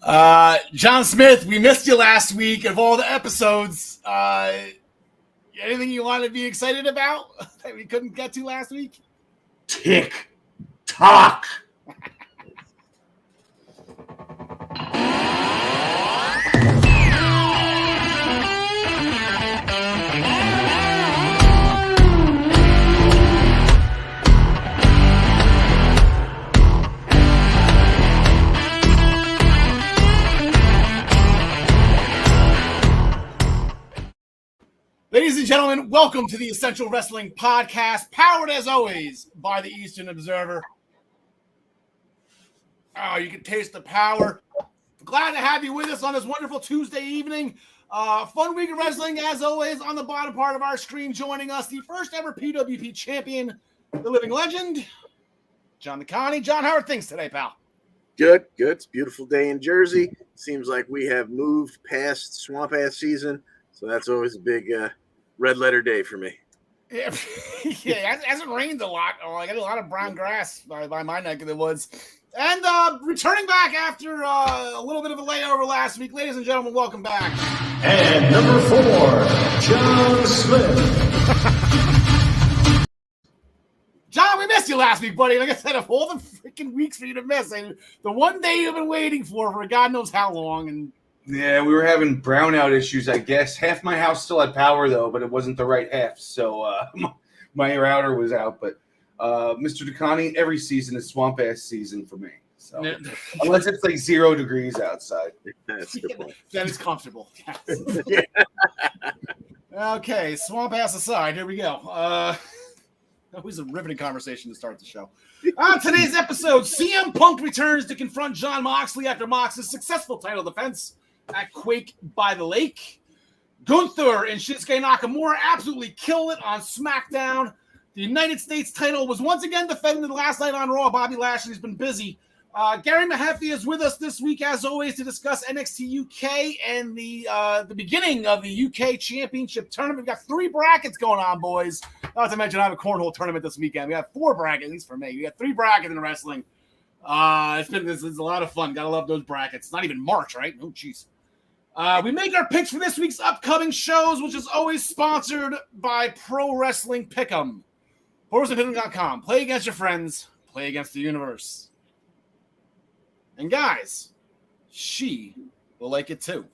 John Smith, we missed you last week of all the episodes. Anything you want to be excited about that we couldn't get to last week? Tick tock. Ladies and gentlemen, welcome to the Essential Wrestling Podcast, powered as always by the Eastern Observer. Oh, you can taste the power. Glad to have you with us on this wonderful Tuesday evening. Fun week of wrestling, as always. On the bottom part of our screen, joining us, the first ever PWP champion, the living legend, John McConney. John, how are things today, pal? Good. It's a beautiful day in Jersey. Seems like we have moved past swamp ass season, so that's always a big red letter day for me. Yeah, it hasn't rained a lot. I got a lot of brown grass by my neck of the woods. And returning back after a little bit of a layover last week, ladies and gentlemen, welcome back. And number 4, John Smith. John, we missed you last week, buddy. Like I said, of all the freaking weeks for you to miss, and the one day you've been waiting for God knows how long. And yeah, we were having brownout issues, I guess. Half my house still had power, though, but it wasn't the right half. So my router was out. But Mr. Ducani, every season is swamp-ass season for me. So unless it's like 0 degrees outside. That's a good point. That is comfortable. Yeah. Okay, swamp-ass aside, here we go. Always a riveting conversation to start the show. On today's episode, CM Punk returns to confront Jon Moxley after Mox's successful title defense at Quake by the Lake. Gunther and Shinsuke Nakamura absolutely kill it on SmackDown. The United States title was once again defended last night on Raw. Bobby Lashley's been busy. Gary Mehaffy is with us this week, as always, to discuss NXT UK and the beginning of the UK Championship Tournament. We've got 3 brackets going on, boys. Not to mention I have a cornhole tournament this weekend. We have 4 brackets, at least for me. We got 3 brackets in wrestling. It's a lot of fun. Gotta love those brackets. It's not even March, right? Oh, jeez. We make our picks for this week's upcoming shows, which is always sponsored by Pro Wrestling Pick'em. ProWrestlingPick'em.com. Play against your friends. Play against the universe. And guys, she will like it too.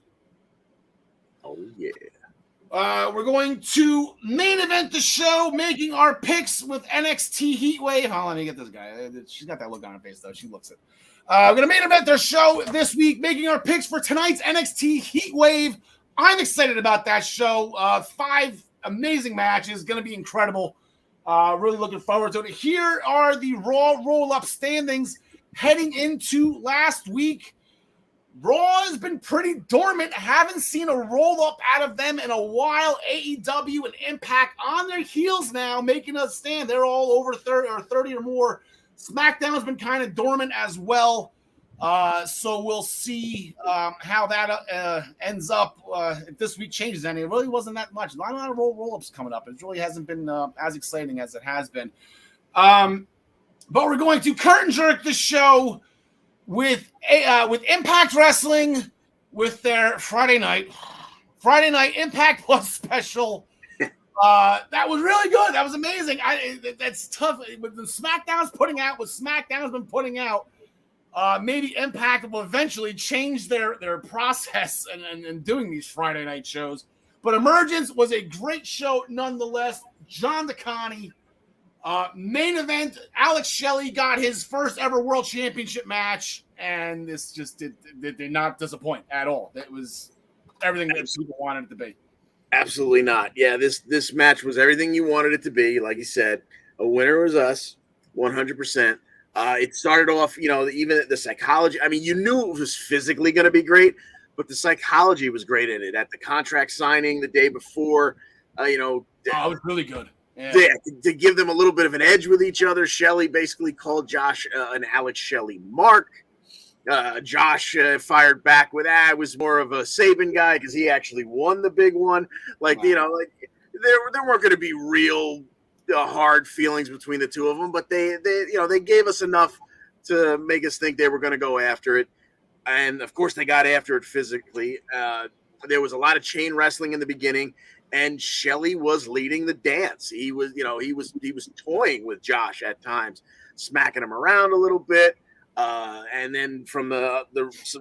Oh, yeah. We're going to main event the show, making our picks with NXT Heatwave. Hold on, let me get this guy. She's got that look on her face, though. She looks it. We're going to main event their show this week, making our picks for tonight's NXT Heatwave. I'm excited about that show. 5 amazing matches. Going to be incredible. Really looking forward to it. Here are the Raw roll-up standings heading into last week. Raw has been pretty dormant. Haven't seen a roll-up out of them in a while. AEW and Impact on their heels now, making us stand. They're all over 30 or more. SmackDown's been kind of dormant as well. So we'll see how that ends up if this week changes any. It really wasn't that much. Not a lot of roll-ups coming up. It really hasn't been as exciting as it has been. But we're going to curtain jerk the show with Impact Wrestling with their Friday night Impact Plus special. That was really good. That was amazing. That's tough. With the SmackDown's putting out, what SmackDown's been putting out, maybe Impact will eventually change their process and doing these Friday night shows. But Emergence was a great show nonetheless. John DeConnie. Main event, Alex Shelley got his first ever world championship match, and this just did not disappoint at all. It was everything that people wanted it to be. Absolutely not. Yeah, this match was everything you wanted it to be. Like you said, a winner was us, 100%. It started off, even the psychology. I mean, you knew it was physically going to be great, but the psychology was great in it. At the contract signing the day before, it was really good. Yeah. To give them a little bit of an edge with each other. Shelley basically called Josh an Alex Shelley mark. Josh fired back with, I was more of a Saban guy because he actually won the big one. Wow. There weren't going to be real hard feelings between the two of them, but they gave us enough to make us think they were going to go after it. And of course, they got after it physically. There was a lot of chain wrestling in the beginning, and Shelley was leading the dance. He was toying with Josh at times, smacking him around a little bit. And then from the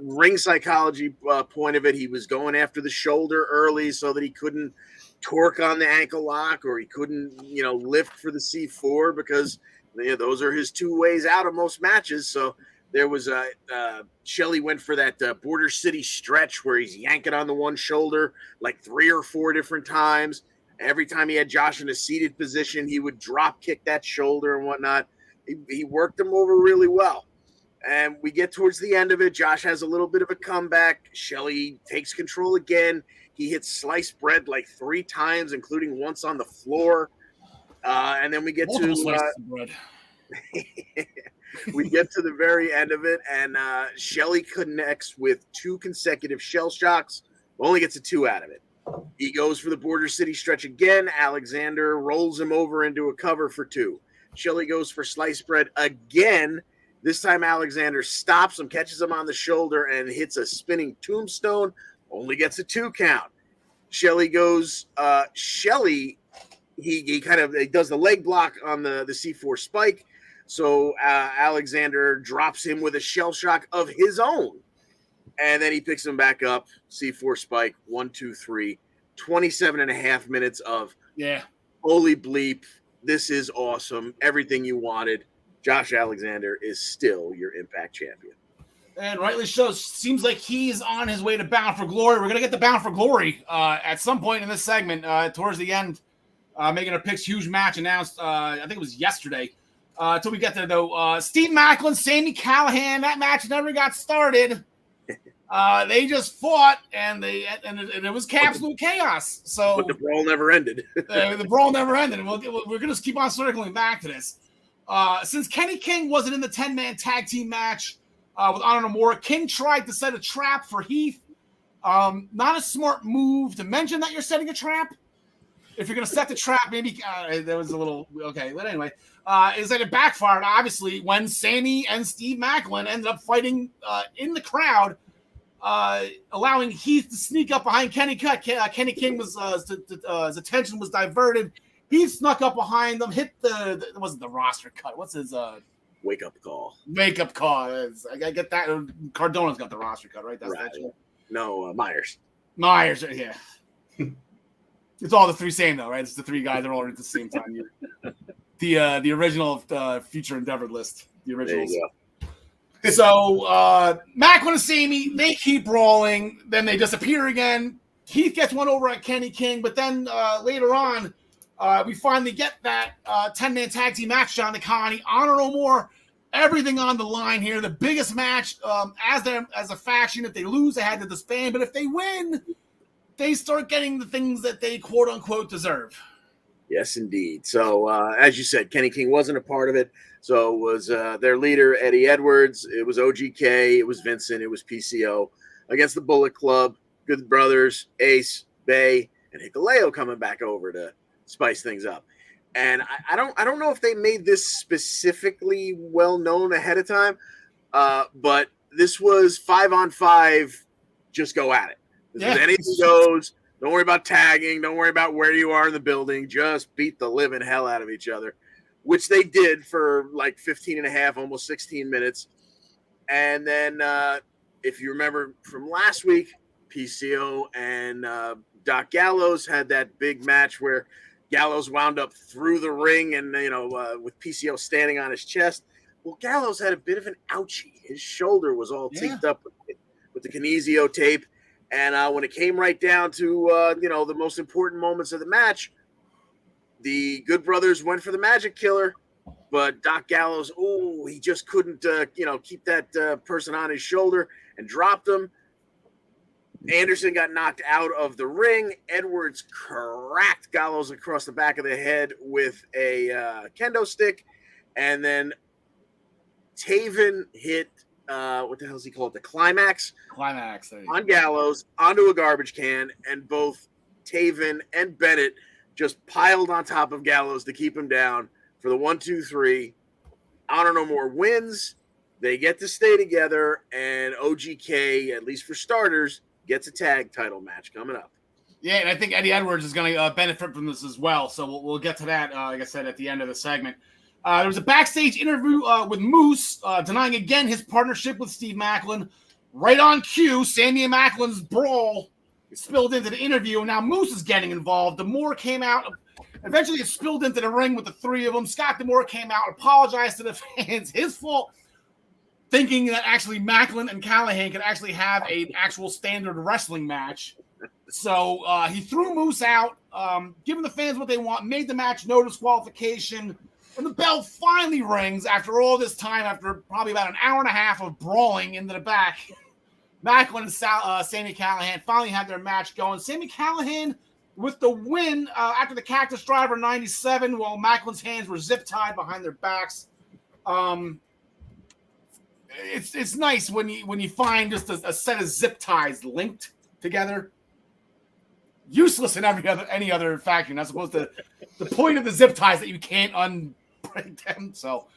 ring psychology point of it, he was going after the shoulder early so that he couldn't torque on the ankle lock, or he couldn't, lift for the C4, because those are his two ways out of most matches. So there was Shelley went for that Border City stretch where he's yanking on the one shoulder like 3 or 4 different times. Every time he had Josh in a seated position, he would drop kick that shoulder and whatnot. He worked him over really well. And we get towards the end of it. Josh has a little bit of a comeback. Shelley takes control again. He hits sliced bread like 3 times, including once on the floor. And then we get we get to the very end of it, and Shelley connects with 2 consecutive shell shocks. Only gets a 2 out of it. He goes for the Border City stretch again. Alexander rolls him over into a cover for 2. Shelley goes for sliced bread again. This time Alexander stops him, catches him on the shoulder, and hits a spinning tombstone. Only gets a 2 count. Shelley goes. Shelley, he does the leg block on the C4 spike. So Alexander drops him with a shell shock of his own. And then he picks him back up. C4 spike, 1, 2, 3. 27 and a half minutes of holy bleep. This is awesome. Everything you wanted. Josh Alexander is still your Impact champion. And rightly so. Seems like he's on his way to Bound for Glory. We're going to get the Bound for Glory at some point in this segment towards the end. Making our picks, huge match announced, I think it was yesterday. Until we get there, though. Steve Maclin, Sami Callihan, that match never got started. They just fought, and it was absolute chaos. So, but the brawl never ended. The brawl never ended. And we're going to keep on circling back to this. Since Kenny King wasn't in the 10-man tag team match with Honor No More, King tried to set a trap for Heath. Not a smart move to mention that you're setting a trap. If you're going to set the trap, maybe there was a little okay. But anyway, is that it backfired, obviously, when Sami and Steve Maclin ended up fighting in the crowd, allowing Heath to sneak up behind Kenny Cut. Kenny King was his attention was diverted. He snuck up behind them, hit it wasn't the roster cut. What's his wake up call? Wake up call. I get that. Cardona's got the roster cut, right? That's right. That no, Myers. Myers, yeah. It's all the 3 same though, right? It's the 3 guys that are all at the same time. The original Future Endeavor list. The originals. There you go. So Maclin and Sami, they keep rolling, then they disappear again. Heath gets one over at Kenny King, but then later on, we finally get that 10-man tag team match, John Connie, Honor No More, everything on the line here. The biggest match as a faction. If they lose, they had to disband, but if they win, they start getting the things that they quote unquote deserve. Yes, indeed. So as you said, Kenny King wasn't a part of it. So it was their leader, Eddie Edwards. It was OGK. It was Vincent. It was PCO against the Bullet Club, Good Brothers, Ace, Bay, and Hikuleo coming back over to spice things up. And I don't know if they made this specifically well known ahead of time, but this was 5-on-5. Just go at it. This is anything goes. Don't worry about tagging. Don't worry about where you are in the building. Just beat the living hell out of each other, which they did for like 15 and a half, almost 16 minutes. And then if you remember from last week, PCO and Doc Gallows had that big match where Gallows wound up through the ring and, with PCO standing on his chest. Well, Gallows had a bit of an ouchie. His shoulder was all taped up with the kinesio tape. And when it came right down to, the most important moments of the match, the Good Brothers went for the Magic Killer, but Doc Gallows, he just couldn't, keep that person on his shoulder and dropped him. Anderson got knocked out of the ring. Edwards cracked Gallows across the back of the head with a kendo stick. And then Taven hit what the hell does he call it? The climax on Gallows onto a garbage can, and both Taven and Bennett just piled on top of Gallows to keep him down for the 1, 2, 3. Honor No More wins. They get to stay together, and OGK, at least for starters, gets a tag title match coming up. Yeah, and I think Eddie Edwards is going to benefit from this as well. So we'll get to that, like I said, at the end of the segment. There was a backstage interview with Moose, denying again his partnership with Steve Macklin. Right on cue, Sandy and Macklin's brawl spilled into the interview, and now Moose is getting involved. D'Amore came out. Eventually, it spilled into the ring with the three of them. Scott D'Amore came out, apologized to the fans. His fault, thinking that actually Macklin and Callahan could actually have an actual standard wrestling match. So he threw Moose out, giving the fans what they want, made the match no disqualification. And the bell finally rings after all this time, after probably about an hour and a half of brawling into the back. Macklin and Sami Callihan finally had their match going. Sami Callihan with the win after the Cactus Driver 97, while Macklin's hands were zip-tied behind their backs. It's nice when you find just a set of zip ties linked together. Useless in any other faction. That's supposed to the point of the zip ties that you can't unbreak them. So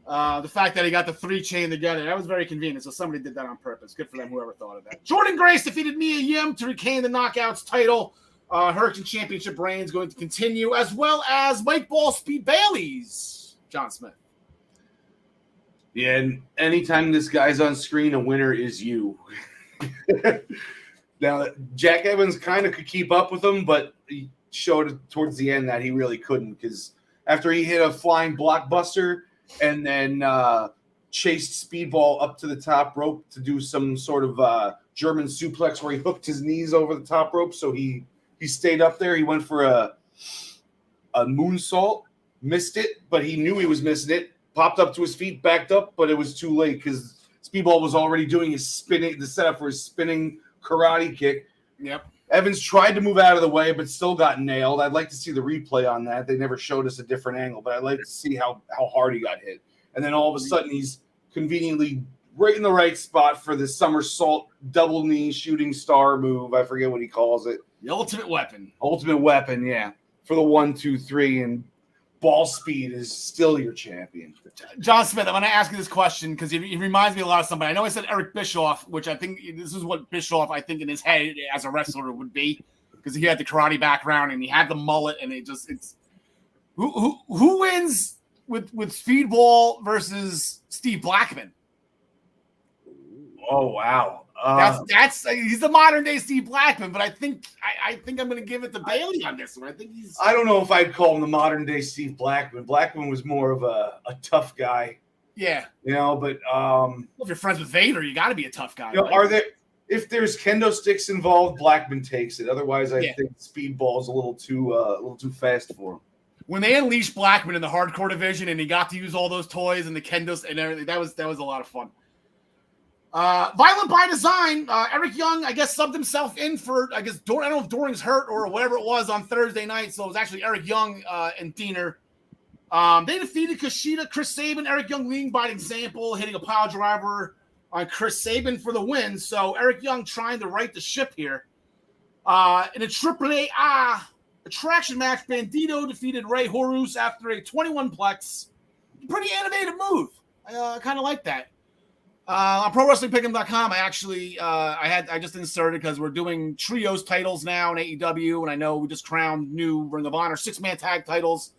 the fact that he got the 3 chain together, that was very convenient. So somebody did that on purpose. Good for them, whoever thought of that. Jordan Grace defeated Mia Yim to retain the Knockouts title. Hurricane Championship reign is going to continue, as well as Mike Ball Speed Bailey's John Smith. Yeah, and anytime this guy's on screen, a winner is you. Now, Jack Evans kind of could keep up with him, but he showed towards the end that he really couldn't, because after he hit a flying blockbuster and then chased Speedball up to the top rope to do some sort of German suplex where he hooked his knees over the top rope, so he stayed up there. He went for a moonsault, missed it, but he knew he was missing it, popped up to his feet, backed up, but it was too late because Speedball was already doing his spinning, the setup for his spinning karate kick. Yep. Evans tried to move out of the way, but still got nailed. I'd like to see the replay on that. They never showed us a different angle, but I'd like to see how hard he got hit. And then all of a sudden, he's conveniently right in the right spot for the somersault double knee shooting star move. I forget what he calls it. The ultimate weapon. Ultimate weapon, yeah. For the 1, 2, 3, and Ball Speed is still your champion. John Smith, I'm going to ask you this question because he reminds me a lot of somebody. I know I said Eric Bischoff, which I think this is what Bischoff, I think, in his head as a wrestler would be, because he had the karate background and he had the mullet, and it's who wins with Speedball versus Steve Blackman? Oh wow. That's he's the modern day Steve Blackman, but I think I'm going to give it to Bailey on this one. I don't know if I'd call him the modern day Steve Blackman. Blackman was more of a tough guy. Yeah, but if you're friends with Vader, you got to be a tough guy. Right? If there's kendo sticks involved, Blackman takes it. Otherwise, I think Speedball is a little too fast for him. When they unleashed Blackman in the hardcore division and he got to use all those toys and the kendos and everything, that was a lot of fun. Violent by Design, Eric Young, I guess, subbed himself in for, I don't know if Doring's hurt or whatever it was on Thursday night, so it was actually Eric Young and Diener. They defeated Kushida, Chris Sabin, Eric Young leading by example, hitting a pile driver on Chris Sabin for the win, so Eric Young trying to right the ship here. In a AAA attraction match, Bandito defeated Ray Horus after a 21-plex. Pretty innovative move. I kind of like that. On ProWrestlingPick'em.com, I just inserted because we're doing trios titles now in AEW, and I know we just crowned new Ring of Honor 6-man tag titles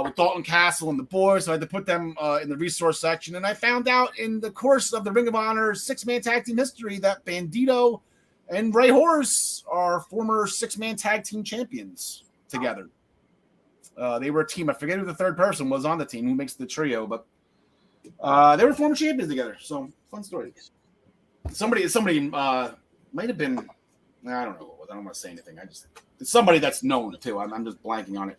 with Dalton Castle and the boys, so I had to put them in the resource section. And I found out in the course of the Ring of Honor 6-man tag team history that Bandito and Ray Horus are former 6-man tag team champions together. They were a team. I forget who the third person was on the team who makes the trio, but they were former champions together, so fun story. Somebody might have been, I don't know, I don't want to say anything. It's somebody that's known too. I'm just blanking on it.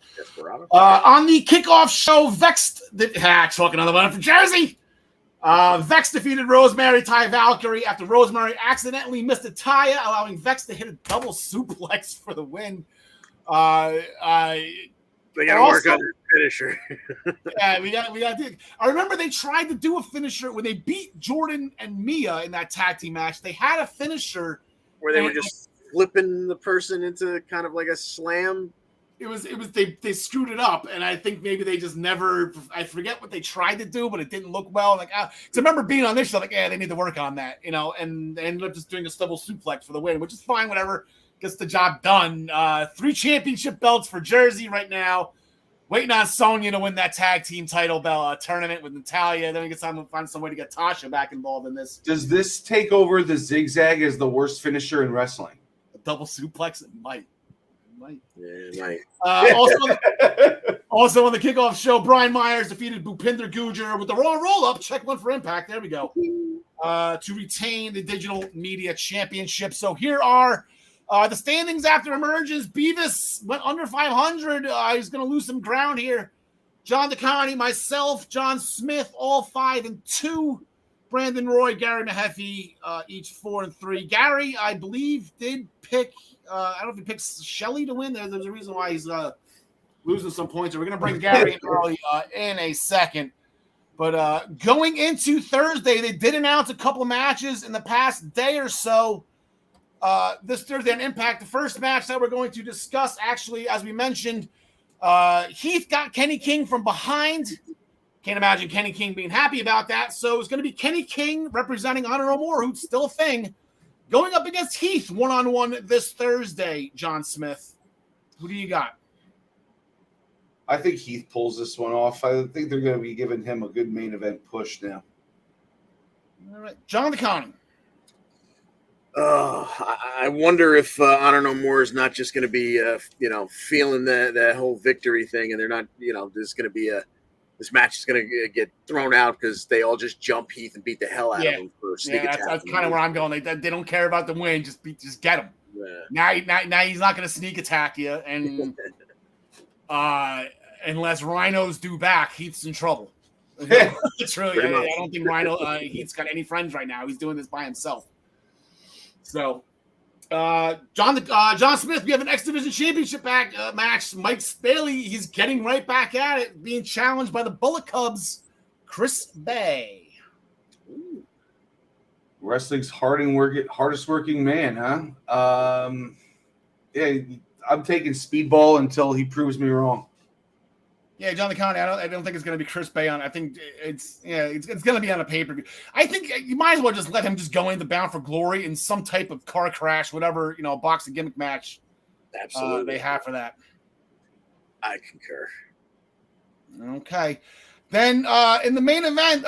On the kickoff show, Vex, talking on the one from Jersey. Vex defeated Rosemary Ty Valkyrie after Rosemary accidentally missed a Taya, allowing Vex to hit a double suplex for the win. They got to work on their finisher. Yeah, we got to. I remember they tried to do a finisher when they beat Jordan and Mia in that tag team match. They had a finisher where they were just flipping the person into kind of like a slam. they screwed it up, and I think maybe they just never. I forget what they tried to do, but it didn't look well. Like, so I remember being on this show, like, yeah, they need to work on that, and they ended up just doing a double suplex for the win, which is fine, whatever, gets the job done. 3 championship belts for Jersey right now. Waiting on Sonya to win that tag team title belt tournament with Natalya. Then we get time to find some way to get Tasha back involved in this. Does this take over the zigzag as the worst finisher in wrestling? A double suplex? It might. Yeah, it might. Also on the kickoff show, Brian Myers defeated Bhupinder Gujar with the roll-up. Check one for Impact. There we go. To retain the Digital Media Championship. So here are the standings after emergence. Beavis went under 500. He's going to lose some ground here. John DeConnie, myself, John Smith, all 5-2. Brandon Roy, Gary Mehaffy, each 4-3. Gary, I believe, did pick. I don't know if he picks Shelley to win. There's a reason why he's losing some points. So we're going to bring Gary early in a second. But going into Thursday, they did announce a couple of matches in the past day or so. This Thursday on Impact, the first match that we're going to discuss, actually, as we mentioned, Heath got Kenny King from behind. Can't imagine Kenny King being happy about that. So it's going to be Kenny King representing Honor No More, who's still a thing, going up against Heath one-on-one this Thursday, John Smith. Who do you got? I think Heath pulls this one off. I think they're going to be giving him a good main event push now. All right. John DeConnie. I wonder if Honor No More is not just going to be, feeling that whole victory thing, and they're not, there's going to be this match is going to get thrown out because they all just jump Heath and beat the hell out of him for sneak attack. That's kind of where I'm going. They don't care about the win. Just get him. Yeah. Now he's not going to sneak attack you, and unless Rhinos do back, Heath's in trouble. It's really. I don't think Heath's got any friends right now. He's doing this by himself. So, John Smith, we have an X Division Championship match. Mike Bailey, he's getting right back at it, being challenged by the Bullet Cubs, Chris Bay. Ooh. Wrestling's hardest working man, huh? Yeah, I'm taking Speedball until he proves me wrong. Yeah, John DeConnie, I don't think it's going to be Chris Bay on. I think it's going to be on a pay-per-view. I think you might as well just let him just go into Bound for Glory in some type of car crash, whatever, boxing gimmick match. Absolutely. They have for that. I concur. Okay. Then in the main event,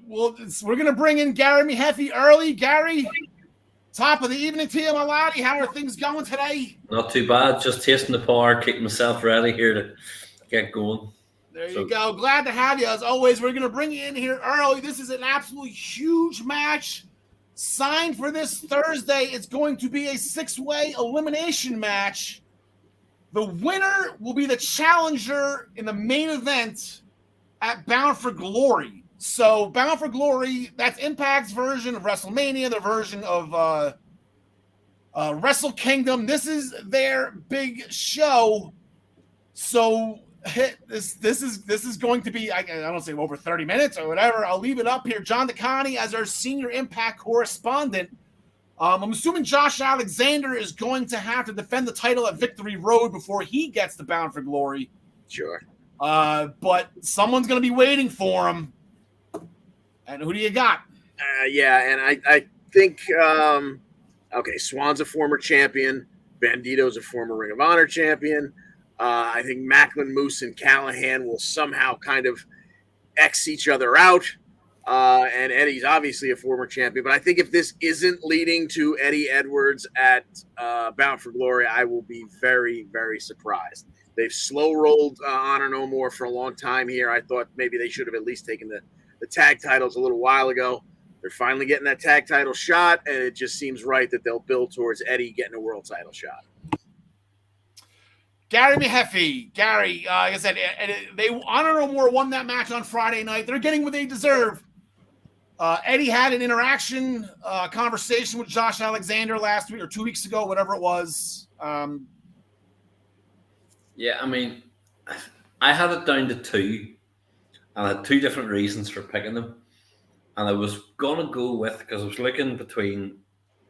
we're going to bring in Gary Mehaffy early. Gary, top of the evening to you, my laddie. How are things going today? Not too bad. Just tasting the par, keeping myself ready here to get going. There you go. Glad to have you. As always, we're going to bring you in here early. This is an absolutely huge match signed for this Thursday. It's going to be a 6-way elimination match. The winner will be the challenger in the main event at Bound for Glory. So Bound for Glory, that's Impact's version of WrestleMania, their version of Wrestle Kingdom. This is their big show. So this is going to be, I don't say over 30 minutes or whatever. I'll leave it up here. John DeConnie as our senior Impact correspondent. I'm assuming Josh Alexander is going to have to defend the title at Victory Road before he gets to Bound for Glory. Sure. But someone's going to be waiting for him. And who do you got? And I think, Swan's a former champion. Bandito's a former Ring of Honor champion. I think Macklin, Moose, and Callahan will somehow kind of X each other out. And Eddie's obviously a former champion. But I think if this isn't leading to Eddie Edwards at Bound for Glory, I will be very, very surprised. They've slow-rolled Honor No More for a long time here. I thought maybe they should have at least taken the tag titles a little while ago. They're finally getting that tag title shot, and it just seems right that they'll build towards Eddie getting a world title shot. Gary Mehaffy. Gary, like I said, Honor No More won that match on Friday night. They're getting what they deserve. Eddie had an interaction, conversation with Josh Alexander last week or 2 weeks ago, whatever it was. Yeah, I mean, I had it down to 2, and I had 2 different reasons for picking them. And I was going to go with, because I was looking between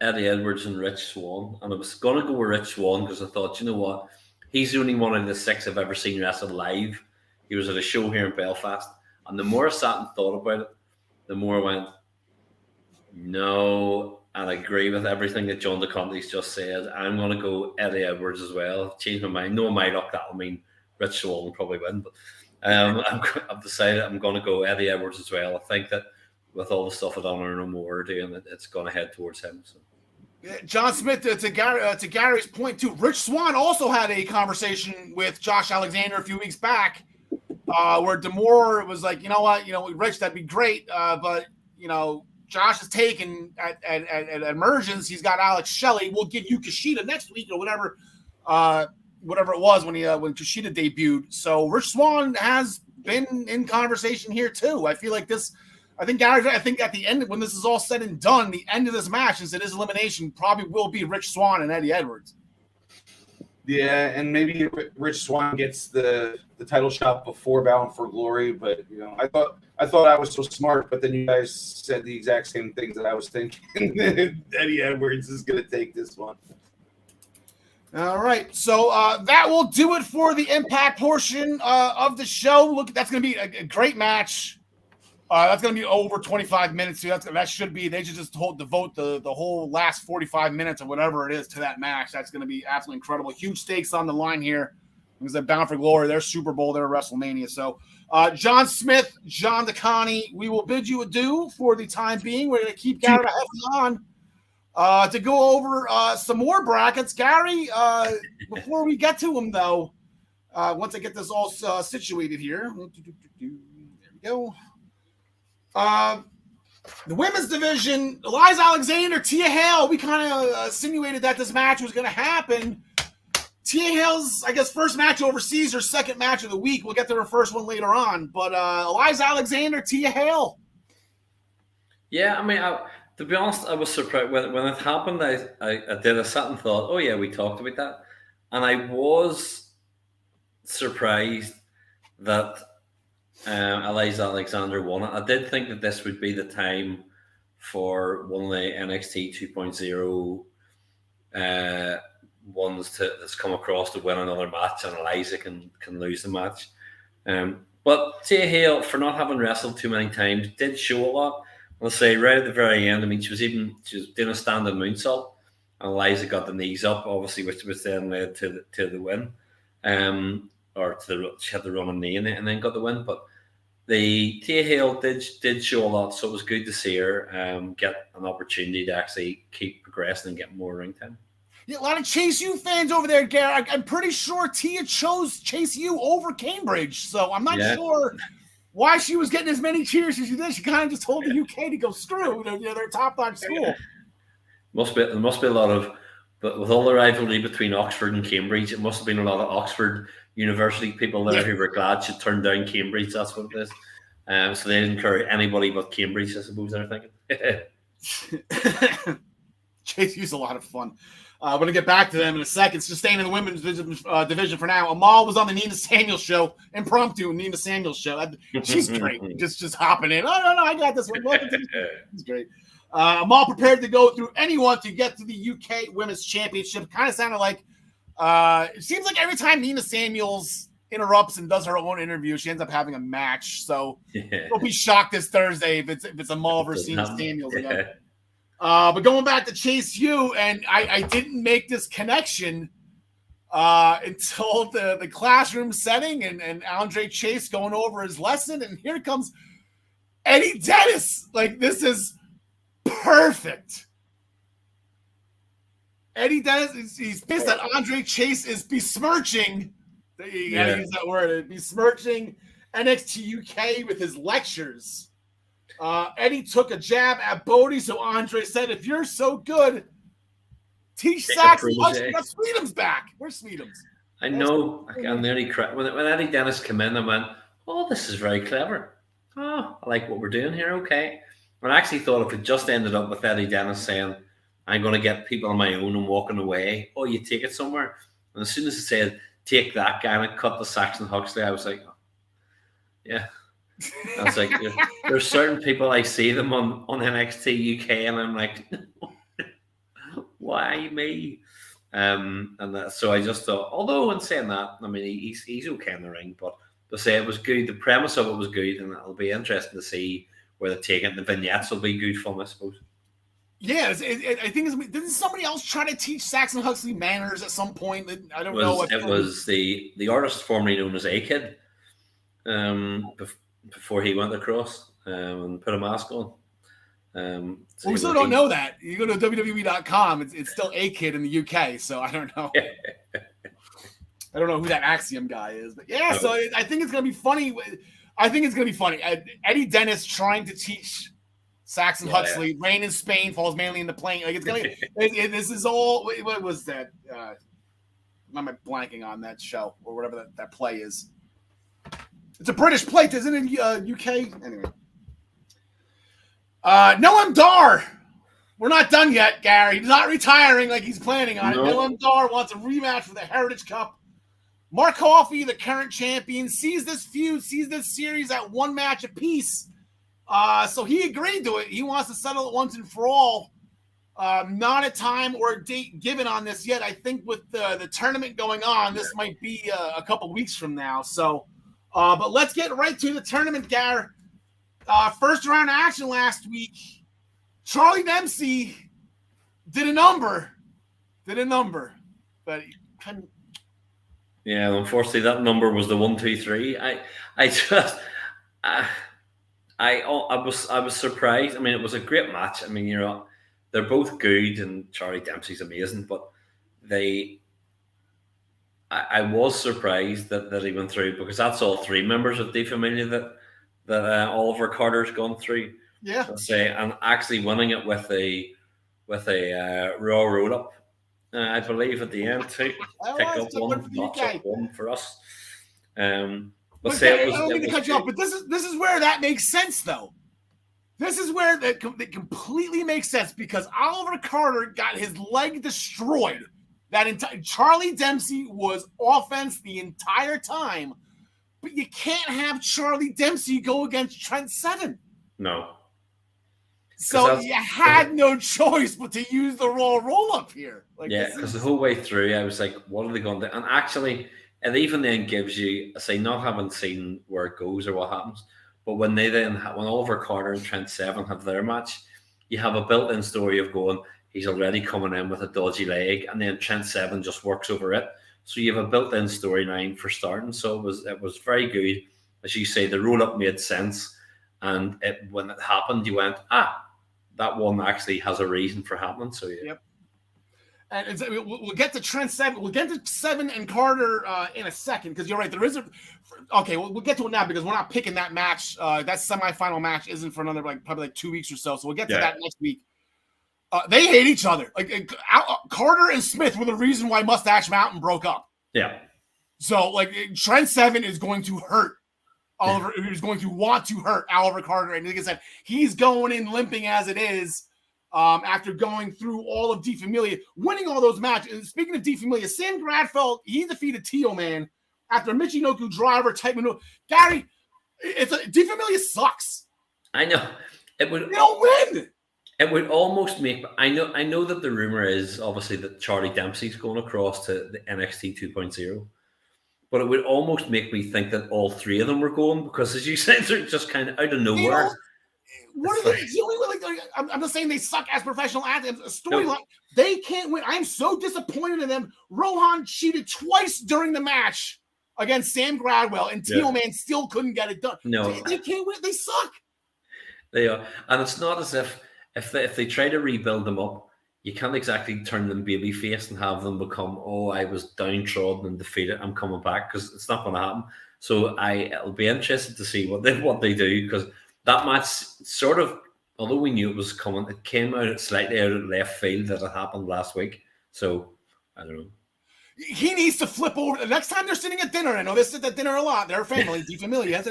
Eddie Edwards and Rich Swann, and I was going to go with Rich Swann because I thought, you know what, He's the only one of the 6 I've ever seen wrestle live. He was at a show here in Belfast. And the more I sat and thought about it, the more I went, no, and I agree with everything that John DeConte's just said. I'm going to go Eddie Edwards as well. I've changed my mind. No, my luck, that'll mean Rich Swann will probably win. But I've decided I'm going to go Eddie Edwards as well. I think that with all the stuff that Honor No More are doing, it's going to head towards him. So. John Smith, to Gary's point too, Rich Swann also had a conversation with Josh Alexander a few weeks back, where D'Amore was like, you know what, Rich, that'd be great, but Josh is taken at Emergence. He's got Alex Shelley. We'll give you Kushida next week or whatever it was when Kushida debuted. So Rich Swann has been in conversation here too. I feel like this. I think at the end, when this is all said and done, the end of this match, since it is elimination, probably will be Rich Swann and Eddie Edwards. Yeah, and maybe Rich Swann gets the title shot before Bound for Glory, but I thought I was so smart, but then you guys said the exact same things that I was thinking. Eddie Edwards is going to take this one. All right, so that will do it for the Impact portion of the show. Look, that's going to be a great match. That's going to be over 25 minutes. So that should be. They should just devote the whole last 45 minutes or whatever it is to that match. That's going to be absolutely incredible. Huge stakes on the line here. Because they're Bound for Glory, their Super Bowl, their WrestleMania. So, John Smith, John DeConte, we will bid you adieu for the time being. We're going to keep Gary on to go over some more brackets. Gary, before we get to them, though, once I get this all situated here, there we go. The women's division, Eliza Alexander, Tia Hale. We kind of insinuated that this match was going to happen. Tia Hale's, I guess, first match overseas, her second match of the week. We'll get to her first one later on. But Eliza Alexander, Tia Hale. Yeah, I mean, to be honest, I was surprised. When it happened, I sat and thought, oh, yeah, we talked about that. And I was surprised that Eliza Alexander won it. I did think that this would be the time for one of the NXT 2.0 ones that's come across to win another match, and Eliza can lose the match. But Tia Hale, for not having wrestled too many times, did show a lot. I'll say right at the very end, I mean, she was doing a standing moonsault, and Eliza got the knees up, obviously, which then led to the win. She had the running knee in it and then got the win. But the Tia Hale did show a lot, so it was good to see her get an opportunity to actually keep progressing and get more ring time. Yeah, a lot of Chase U fans over there, Gary. I'm pretty sure Tia chose Chase U over Cambridge, so I'm not sure why she was getting as many cheers as she did. She kind of just told the UK to go screw. They're top-notch school. There must be a lot of, but with all the rivalry between Oxford and Cambridge, it must have been a lot of Oxford University people there who were glad she turned down Cambridge. That's what it is. So they didn't encourage anybody but Cambridge, I suppose they're thinking. Chase U's a lot of fun. I'm going to get back to them in a second. It's just staying in the women's division for now. Amal was on the Nina Samuels show, impromptu Nina Samuels show. She's great. just hopping in. Oh, no, I got this one. It's great. Amal prepared to go through anyone to get to the UK Women's Championship. Kind of sounded like it seems like every time Nina Samuels interrupts and does her own interview, she ends up having a match. So don't be shocked this Thursday if it's Amal versus Nina Samuels again. But going back to Chase U, and I didn't make this connection until the classroom setting and Andre Chase going over his lesson. And here comes Eddie Dennis. Like, this is perfect. Eddie Dennis, he's pissed that Andre Chase is besmirching. You gotta use that word. Besmirching NXT UK with his lectures. Eddie took a jab at Bodie, so Andre said, if you're so good, teach Saxon Hutch. Sweetums back. Where's Sweetums? I know. I'm nearly when Eddie Dennis came in, I went, oh, this is very clever. Oh, I like what we're doing here. Okay. And I actually thought if it just ended up with Eddie Dennis saying, I'm going to get people on my own and walking away, oh, you take it somewhere. And as soon as it said, take that guy, and it cut the Saxon Huxley, I was like, oh, yeah. I was like, there's certain people I see them on NXT UK, and I'm like, why me? So I just thought, although in saying that, I mean, he's okay in the ring, but to say it was good, the premise of it was good, and it'll be interesting to see where they take it. The vignettes will be good for them, I suppose. Yeah, I think didn't somebody else try to teach Saxon Huxley manners at some point? I don't know. It was the artist formerly known as A-Kid, before he went across and put a mask on. Well, we still don't know that. You go to WWE.com, it's still A-Kid in the UK, so I don't know. I don't know who that Axiom guy is, but yeah. So I think it's gonna be funny. Eddie Dennis trying to teach Saxon Huxley, Reign in Spain, falls mainly in the plane. Like it's gonna. This is all. What was that? I'm blanking on that show or whatever that play is. It's a British play, isn't it? UK. Anyway. Noam Dar. We're not done yet, Gary. He's not retiring like he's planning on it. Noam Dar wants a rematch for the Heritage Cup. Mark Coffey, the current champion, sees this series at one match apiece. So he agreed to it. He wants to settle it once and for all. Not a time or a date given on this yet. I think with the tournament going on, this might be a couple weeks from now. So, but let's get right to the tournament, Gary. First round action last week. Charlie Dempsey did a number, but he couldn't. Yeah, unfortunately, that number was the 1, 2, 3. I was surprised. I mean, it was a great match. I mean, they're both good, and Charlie Dempsey's amazing. But I was surprised that he went through, because that's all three members of De Familia that Oliver Carter's gone through. Yeah. And actually winning it with a Raw roll up. I believe at the end too. Pick up one, notch up one for us. But I don't mean to cut you off, but this is where that makes sense, though. This is where that completely makes sense, because Oliver Carter got his leg destroyed. Charlie Dempsey was offense the entire time, but you can't have Charlie Dempsey go against Trent Seven. No. So you had no choice but to use the Raw roll-up here. Because the whole way through, I was like, what are they going to do? And actually, it even then gives you, not having seen where it goes or what happens, but when when Oliver Carter and Trent Seven have their match, you have a built-in story of going, he's already coming in with a dodgy leg, and then Trent Seven just works over it. So you have a built-in storyline for starting. So it was very good. As you say, the roll-up made sense. And when it happened, you went, that one actually has a reason for happening. So Yep. And we'll get to Trent Seven. We'll get to Seven and Carter in a second, because you're right. There is we'll get to it now, because we're not picking that match. That semifinal match isn't for another probably 2 weeks or so. So we'll get to that next week. They hate each other. Carter and Smith were the reason why Mustache Mountain broke up. Yeah. So Trent Seven is going to hurt Oliver. Is going to want to hurt Oliver Carter, and like I said, he's going in limping as it is. After going through all of De Familia, winning all those matches. And speaking of De Familia, Sam Gradfeld, he defeated Tio Man after a Michinoku driver type maneuver. Gary, De Familia sucks. I know. They don't win. It would almost make. I know that the rumor is obviously that Charlie Dempsey's going across to the NXT 2.0, but it would almost make me think that all three of them were going, because, as you said, they're just kind of out of nowhere. What are they doing with? I'm not saying they suck as professional athletes. A storyline, they can't win. I'm so disappointed in them. Rohan cheated twice during the match against Sam Gradwell, and Tio Man still couldn't get it done. No, they can't win. They suck. They are, and it's not as if they try to rebuild them up, you can't exactly turn them babyface and have them become, I was downtrodden and defeated, I'm coming back, because it's not going to happen. So it'll be interesting to see what they do, because that match sort of, although we knew it was coming, it came out slightly out of left field that it happened last week. So I don't know. He needs to flip over. The next time they're sitting at dinner, I know they sit at dinner a lot. They're a family, De Familia.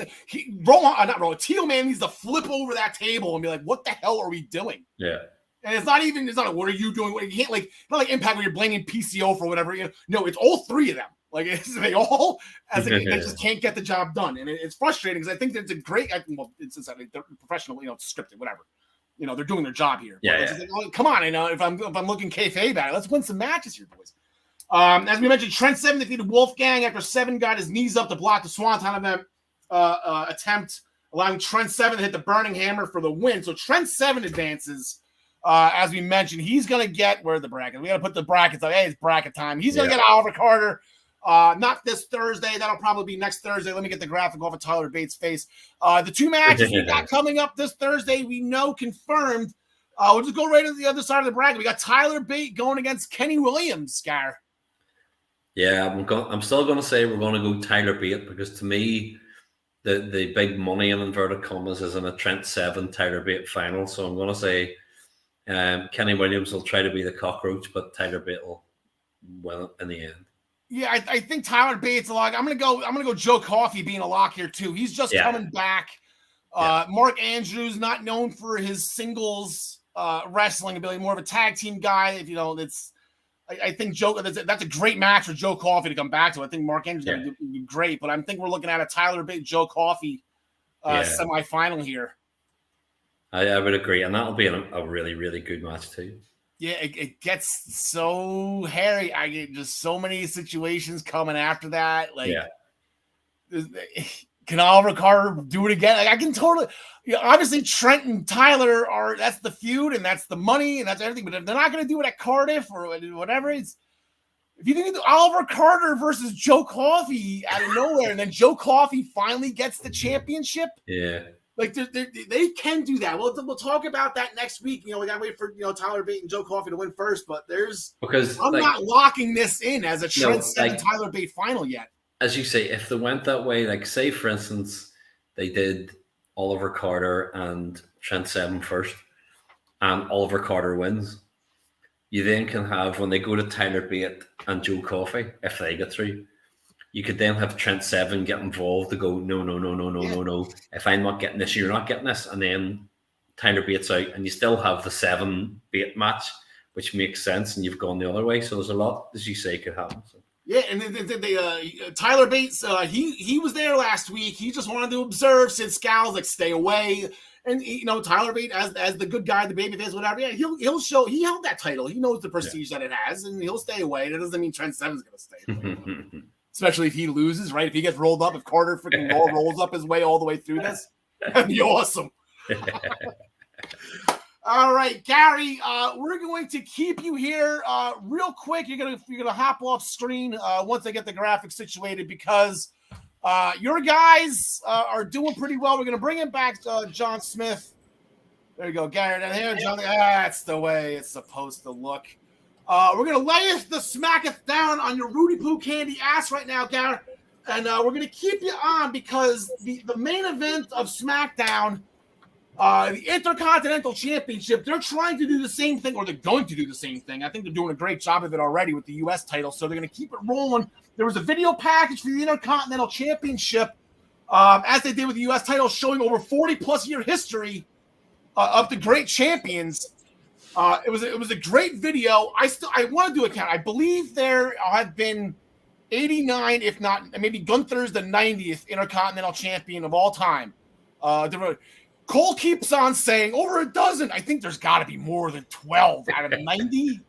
Tio Man needs to flip over that table and be like, "What the hell are we doing?" Yeah. And it's not what are you doing? You can't not like Impact where you're blaming PCO for whatever. No, it's all three of them. They just can't get the job done, and it's frustrating, because I think it's a great. They're professional, scripted, whatever. They're doing their job here. Yeah. Come on, if I'm looking kayfabe at it, let's win some matches here, boys. As we mentioned, Trent Seven defeated Wolfgang after Seven got his knees up to block the Swanton event attempt, allowing Trent Seven to hit the Burning Hammer for the win. So Trent Seven advances. As we mentioned, he's going to get where the bracket. We got to put the brackets up. Hey, it's bracket time. He's going to get Oliver Carter. Not this Thursday. That'll probably be next Thursday. Let me get the graphic off of Tyler Bates' face. The two matches we got coming up this Thursday, we know confirmed. We'll just go right to the other side of the bracket. We got Tyler Bate going against Kenny Williams, Scar. Yeah, I'm still going to say we're going to go Tyler Bate because to me, the big money in inverted commas is in a Trent Seven Tyler Bate final. So I'm going to say Kenny Williams will try to be the cockroach, but Tyler Bate will win in the end. Yeah, I think Tyler Bates a lock. I'm gonna go Joe Coffey being a lock here too. He's just coming back. Mark Andrews, not known for his singles wrestling ability, more of a tag team guy. If you know, I think Joe. That's a great match for Joe Coffey to come back to. I think Mark Andrews is going to do great, but I think we're looking at a Tyler Bate, Joe Coffey semifinal here. I would agree, and that'll be a really, really good match too. Yeah, it gets so hairy. I get just so many situations coming after that. Can Oliver Carter do it again? Like, I can totally. Obviously, Trent and Tyler that's the feud and that's the money and that's everything. But if they're not going to do it at Cardiff or whatever, if you think Oliver Carter versus Joe Coffey out of nowhere, and then Joe Coffey finally gets the championship, like they can do that. We'll talk about that next week. We gotta wait for Tyler Bate and Joe Coffey to win first. But I'm not locking this in as a Trent Seven Tyler Bate final yet. As you say, if they went that way, like say for instance, they did Oliver Carter and Trent Seven first, and Oliver Carter wins, you then can have when they go to Tyler Bate and Joe Coffey, if they get through. You could then have Trent Seven get involved to go, no. If I'm not getting this, you're not getting this. And then Tyler Bate's out, and you still have the 7 Bate match, which makes sense, and you've gone the other way. So there's a lot, as you say, could happen. So. Yeah, and Tyler Bates, he was there last week. He just wanted to observe. Sid Scowls, like, stay away. And, Tyler Bates, as the good guy, the babyface, whatever, he'll show. He held that title. He knows the prestige that it has, and he'll stay away. That doesn't mean Trent Seven's going to stay away. Especially if he loses, right? If he gets rolled up, if Carter freaking rolls up his way all the way through this, that'd be awesome. All right, Gary, we're going to keep you here real quick. You're gonna hop off screen once I get the graphics situated because your guys are doing pretty well. We're gonna bring him back, John Smith. There you go, Gary. Down here, John. That's the way it's supposed to look. We're going to lay the smacketh down on your Rudy Poo candy ass right now, Garrett. And we're going to keep you on because the main event of SmackDown, the Intercontinental Championship, they're trying to do the same thing, or they're going to do the same thing. I think they're doing a great job of it already with the U.S. title, so they're going to keep it rolling. There was a video package for the Intercontinental Championship, as they did with the U.S. title, showing over 40-plus year history of the great champions. It was a great video. I want to do a count. I believe there have been 89, if not maybe Gunther's the 90th Intercontinental Champion of all time. Cole keeps on saying over a dozen. I think there's got to be more than 12 out of 90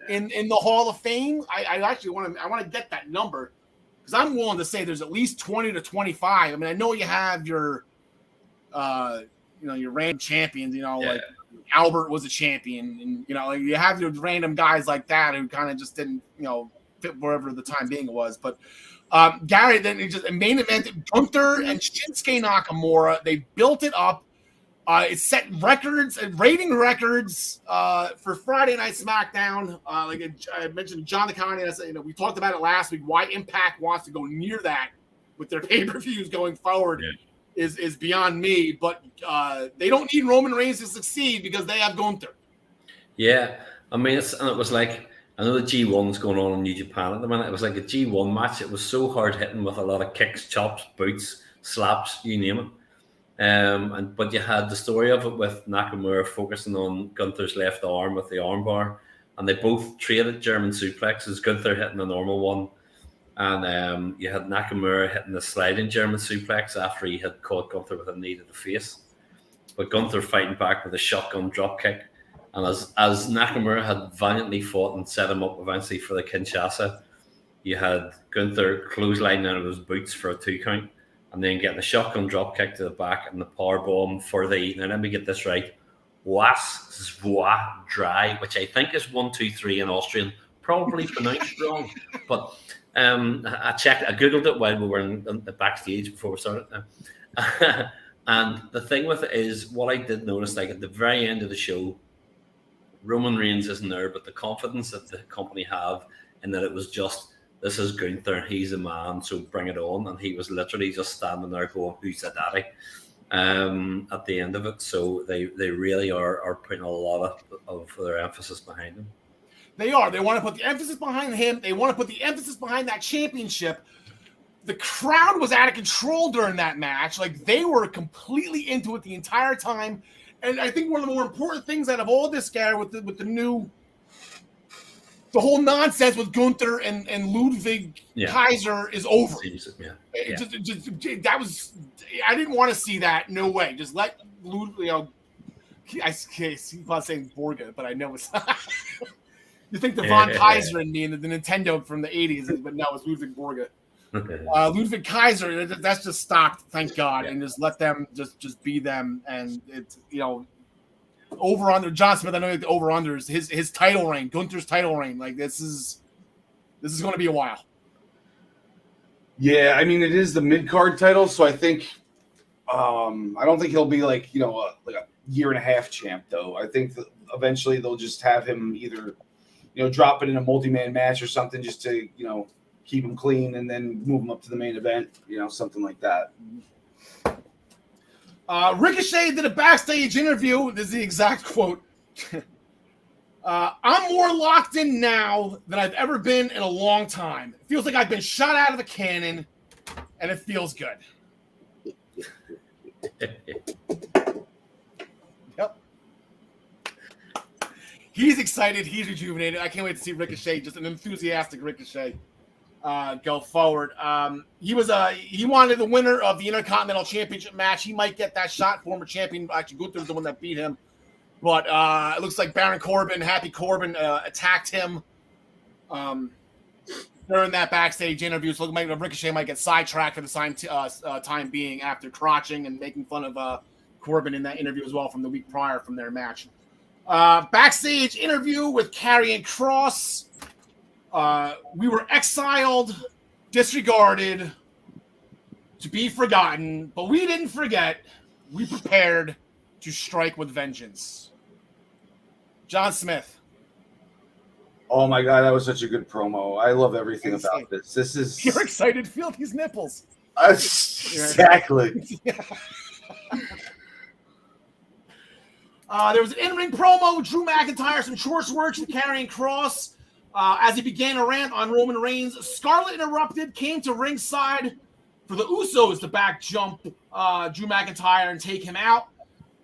in the Hall of Fame. I actually want to get that number because I'm willing to say there's at least 20 to 25. I mean, I know you have your your random champions. Like. Albert was a champion, and you have your random guys like that who kind of just didn't, fit wherever the time being it was. But Gary, then he just main event Gunther and Shinsuke Nakamura. They built it up. It set records and rating records for Friday Night SmackDown. Like I mentioned, John DeConnie. We talked about it last week. Why Impact wants to go near that with their pay-per-views going forward. Yeah. Is beyond me, but they don't need Roman Reigns to succeed because they have Gunther. Yeah, I mean, it was like, I know the G1's going on in New Japan at the minute. It was like a G1 match. It was so hard hitting with a lot of kicks, chops, boots, slaps, you name it. But you had the story of it with Nakamura focusing on Gunther's left arm with the armbar, and they both traded German suplexes. Gunther hitting a normal one. And you had Nakamura hitting the sliding German suplex after he had caught Gunther with a knee to the face. But Gunther fighting back with a shotgun drop kick. And as Nakamura had valiantly fought and set him up eventually for the Kinshasa, you had Gunther clotheslining out of his boots for a 2 count, and then getting a shotgun drop kick to the back and the power bomb for the, now let me get this right, Was Zwa Dry, which I think is 1, 2, 3 in Austrian, probably pronounced wrong. But I checked, I Googled it while we were in the backstage before we started. And the thing with it is, what I did notice, like at the very end of the show, Roman Reigns isn't there, but the confidence that the company have in that it was just, this is Gunther, he's a man, so bring it on. And he was literally just standing there going, who's the daddy? At the end of it. So they really are putting a lot of their emphasis behind him. They are. They want to put the emphasis behind him. They want to put the emphasis behind that championship. The crowd was out of control during that match. Like, they were completely into it the entire time. And I think one of the more important things out of all this, Gary, with the whole nonsense with Gunther and Ludwig Kaiser is over. That was, I didn't want to see that. No way. Just let Ludwig, I keep on saying Borga, but I know it's you think the Von Kaiser in me and the Nintendo from the 80s, but no, it's Ludwig Borga. Ludwig Kaiser, that's just stopped, thank God, and just let them just be them. And it's, over under John Smith, I know the over under is his title reign, Gunther's title reign. Like, this is going to be a while. Yeah, I mean, it is the mid card title, so I think I don't think he'll be like a year and a half champ though. I think that eventually they'll just have him either drop it in a multi-man match or something just to keep him clean and then move him up to the main event, something like that. Ricochet did a backstage interview. This is the exact quote. I'm more locked in now than I've ever been in a long time. It feels like I've been shot out of a cannon, and it feels good. Yep. He's excited. He's rejuvenated. I can't wait to see Ricochet, just an enthusiastic Ricochet, go forward. He wanted the winner of the Intercontinental Championship match. He might get that shot. Former champion, actually, Gunther's the one that beat him. But it looks like Baron Corbin, Happy Corbin, attacked him during that backstage interview. So looking like Ricochet might get sidetracked for the time being after crotching and making fun of Corbin in that interview as well from the week prior from their match. Backstage interview with Karrion Kross. We were exiled, disregarded, to be forgotten, but we didn't forget. We prepared to strike with vengeance. John Smith. Oh my God, that was such a good promo. I love everything about this. This is You're excited. Feel these nipples. Exactly. There was an in-ring promo with Drew McIntyre, some choice words with Karrion Kross. As he began a rant on Roman Reigns, Scarlett interrupted, came to ringside for the Usos to back jump Drew McIntyre and take him out.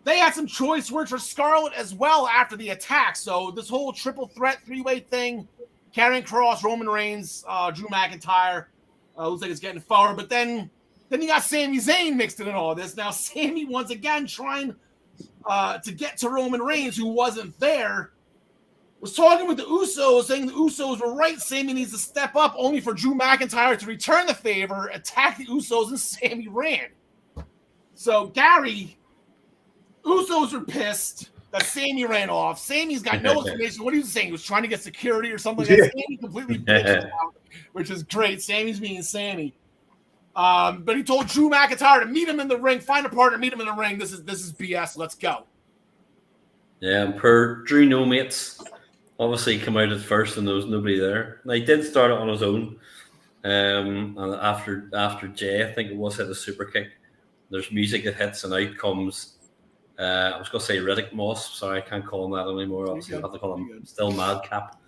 They had some choice words for Scarlett as well after the attack. So this whole triple threat three-way thing, Karrion Kross, Roman Reigns, Drew McIntyre, looks like it's getting forward. But then you got Sami Zayn mixed in all this. Now Sami once again trying to get to Roman Reigns, who wasn't there, was talking with the Usos, saying the Usos were right. Sami needs to step up, only for Drew McIntyre to return the favor, attack the Usos, and Sami ran. So Gary, Usos were pissed that Sami ran off. Sami's got no explanation. What he was saying, he was trying to get security or something. Like that. Sami completely bitched out, which is great. Sami's being Sami. But he told Drew McIntyre to meet him in the ring, find a partner, meet him in the ring. This is BS. Let's go. Yeah, per Drew no mates. Obviously come out at first and there was nobody there. Now, he did start it on his own. And after Jay, I think it was, hit a super kick. There's music that hits and out comes I was going to say Riddick Moss. Sorry, I can't call him that anymore. Obviously, I have to call him still Madcap.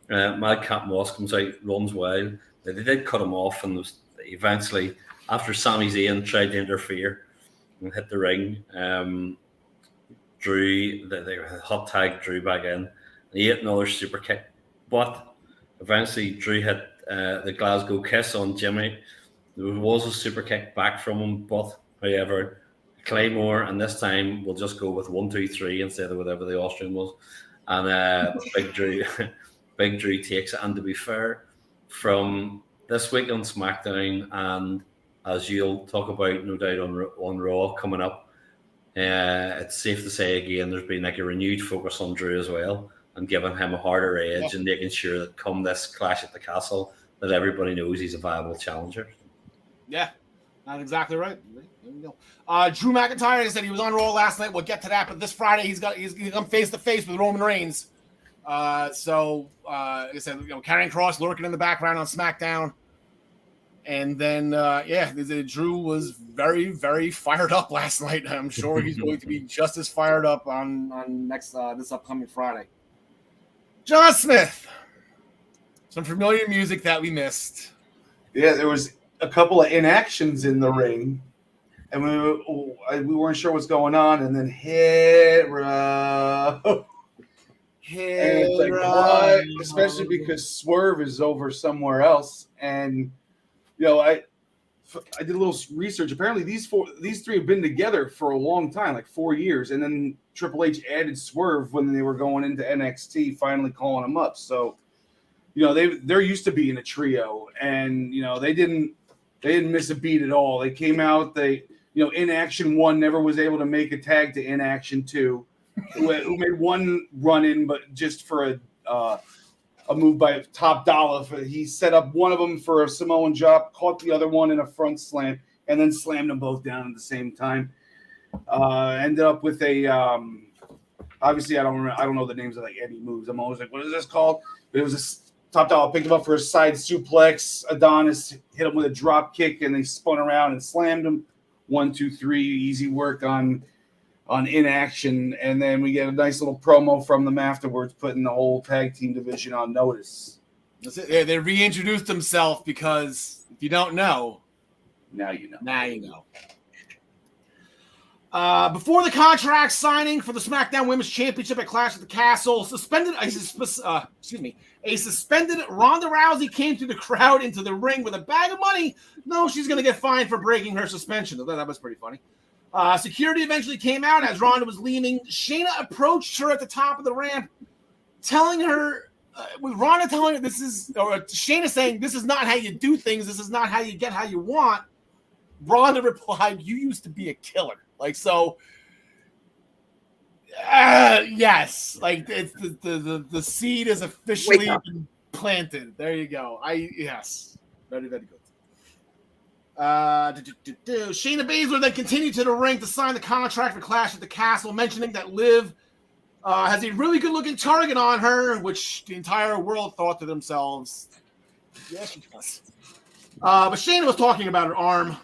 Madcap Moss comes out, runs wild. They did cut him off, and eventually, after Sami Zayn tried to interfere and hit the ring, Drew, they hot tagged Drew back in. He hit another super kick, but eventually Drew hit the Glasgow Kiss on Jimmy. There was a super kick back from him, but however, Claymore, and this time we'll just go with 1, 2, 3 instead of whatever the Austrian was. And Big Drew takes it. And to be fair, from this week on SmackDown, and as you'll talk about, no doubt, on Raw coming up, it's safe to say again there's been like a renewed focus on Drew as well, and giving him a harder edge and making sure that come this Clash at the Castle that everybody knows he's a viable challenger. Yeah, that's exactly right. There we go. Drew McIntyre, like I said, he was on Raw last night. We'll get to that, but this Friday he's going to come face to face with Roman Reigns. Like I said, Karrion Kross lurking in the background on SmackDown. And then, Drew was very, very fired up last night. I'm sure he's going to be just as fired up on this upcoming Friday. John Smith, some familiar music that we missed. Yeah, there was a couple of inactions in the ring, and we weren't sure what's going on, and then hit row. And it's like, what? Especially because Swerve is over somewhere else, and I did a little research. Apparently, these three have been together for a long time, like 4 years, and then Triple H added Swerve when they were going into NXT, finally calling him up. So, they're used to being a trio, and they didn't miss a beat at all. They came out. Inaction 1 never was able to make a tag to Inaction 2. Who made one run in, but just for a move by Top Dollar. He set up one of them for a Samoan drop, caught the other one in a front slam, and then slammed them both down at the same time. Ended up with a obviously I don't know the names of like any moves. I'm always like, what is this called? But it was a Top Dollar picked him up for a side suplex. Adonis hit him with a drop kick, and they spun around and slammed him. 1, 2, 3, easy work on Inaction, and then we get a nice little promo from them afterwards, putting the whole tag team division on notice. That's it. They reintroduced themselves because if you don't know, now you know. Now you know. Before the contract signing for the SmackDown Women's Championship at Clash at the Castle, a suspended Ronda Rousey came through the crowd into the ring with a bag of money. No, she's going to get fined for breaking her suspension. That was pretty funny. Security eventually came out as Ronda was leaving. Shayna approached her at the top of the ramp, telling her, with Ronda telling her Shayna saying, this is not how you do things. This is not how you get how you want. Ronda replied, you used to be a killer. Yes. Like it's the seed is officially been planted. There you go. Yes. Very, very good. Shayna Baszler then continued to the ring to sign the contract for Clash at the Castle, mentioning that Liv has a really good-looking target on her, which the entire world thought to themselves, yes, she does. But Shayna was talking about her arm.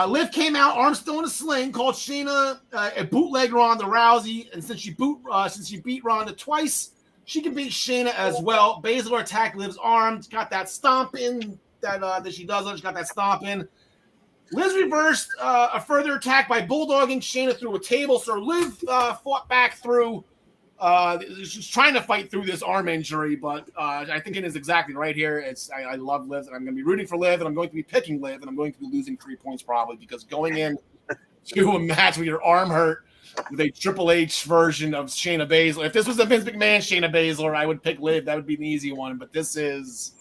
Liv came out, arm still in a sling, called Shayna a bootleg Ronda Rousey, and since she beat Ronda twice, she can beat Shayna as well. Baszler attacked Liv's arm, got that stomp in. That she does. She got that stomp in. Liz reversed a further attack by bulldogging Shayna through a table. So Liz fought back through. She's trying to fight through this arm injury, but I think it is exactly right here. I love Liv, and I'm going to be rooting for Liv, and I'm going to be picking Liv, and I'm going to be losing 3 points probably because going in to a match with your arm hurt with a Triple H version of Shayna Baszler. If this was a Vince McMahon Shayna Baszler, I would pick Liv. That would be an easy one, but this is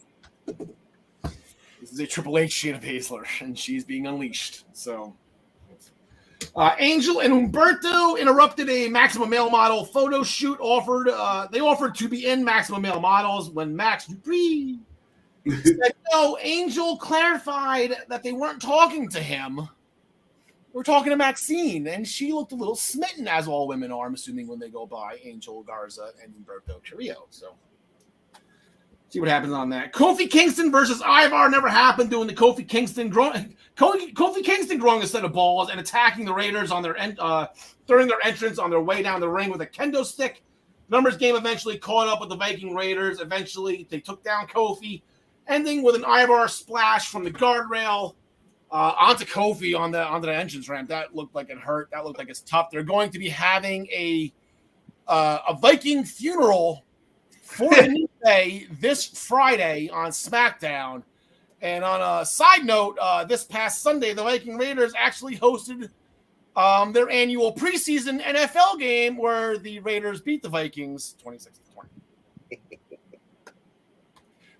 a Triple H Shayna Baszler, and she's being unleashed. So, Angel and Humberto interrupted a Maximum Male Model photo shoot. They offered to be in Maximum Male Models when Max Dupree said no. Angel clarified that they weren't talking to him. They were talking to Maxine, and she looked a little smitten, as all women are, I'm assuming, when they go by Angel Garza and Humberto Carrillo. So. See what happens on that. Kofi Kingston versus Ivar never happened. Doing the Kofi Kingston growing a set of balls and attacking the Raiders on during their entrance on their way down the ring with a kendo stick. Numbers game eventually caught up with the Viking Raiders. Eventually, they took down Kofi, ending with an Ivar splash from the guardrail onto Kofi onto the entrance ramp. That looked like it hurt. That looked like it's tough. They're going to be having a Viking funeral for the New Day this Friday on SmackDown. And on a side note, this past Sunday, the Viking Raiders actually hosted their annual preseason NFL game where the Raiders beat the Vikings 26-20.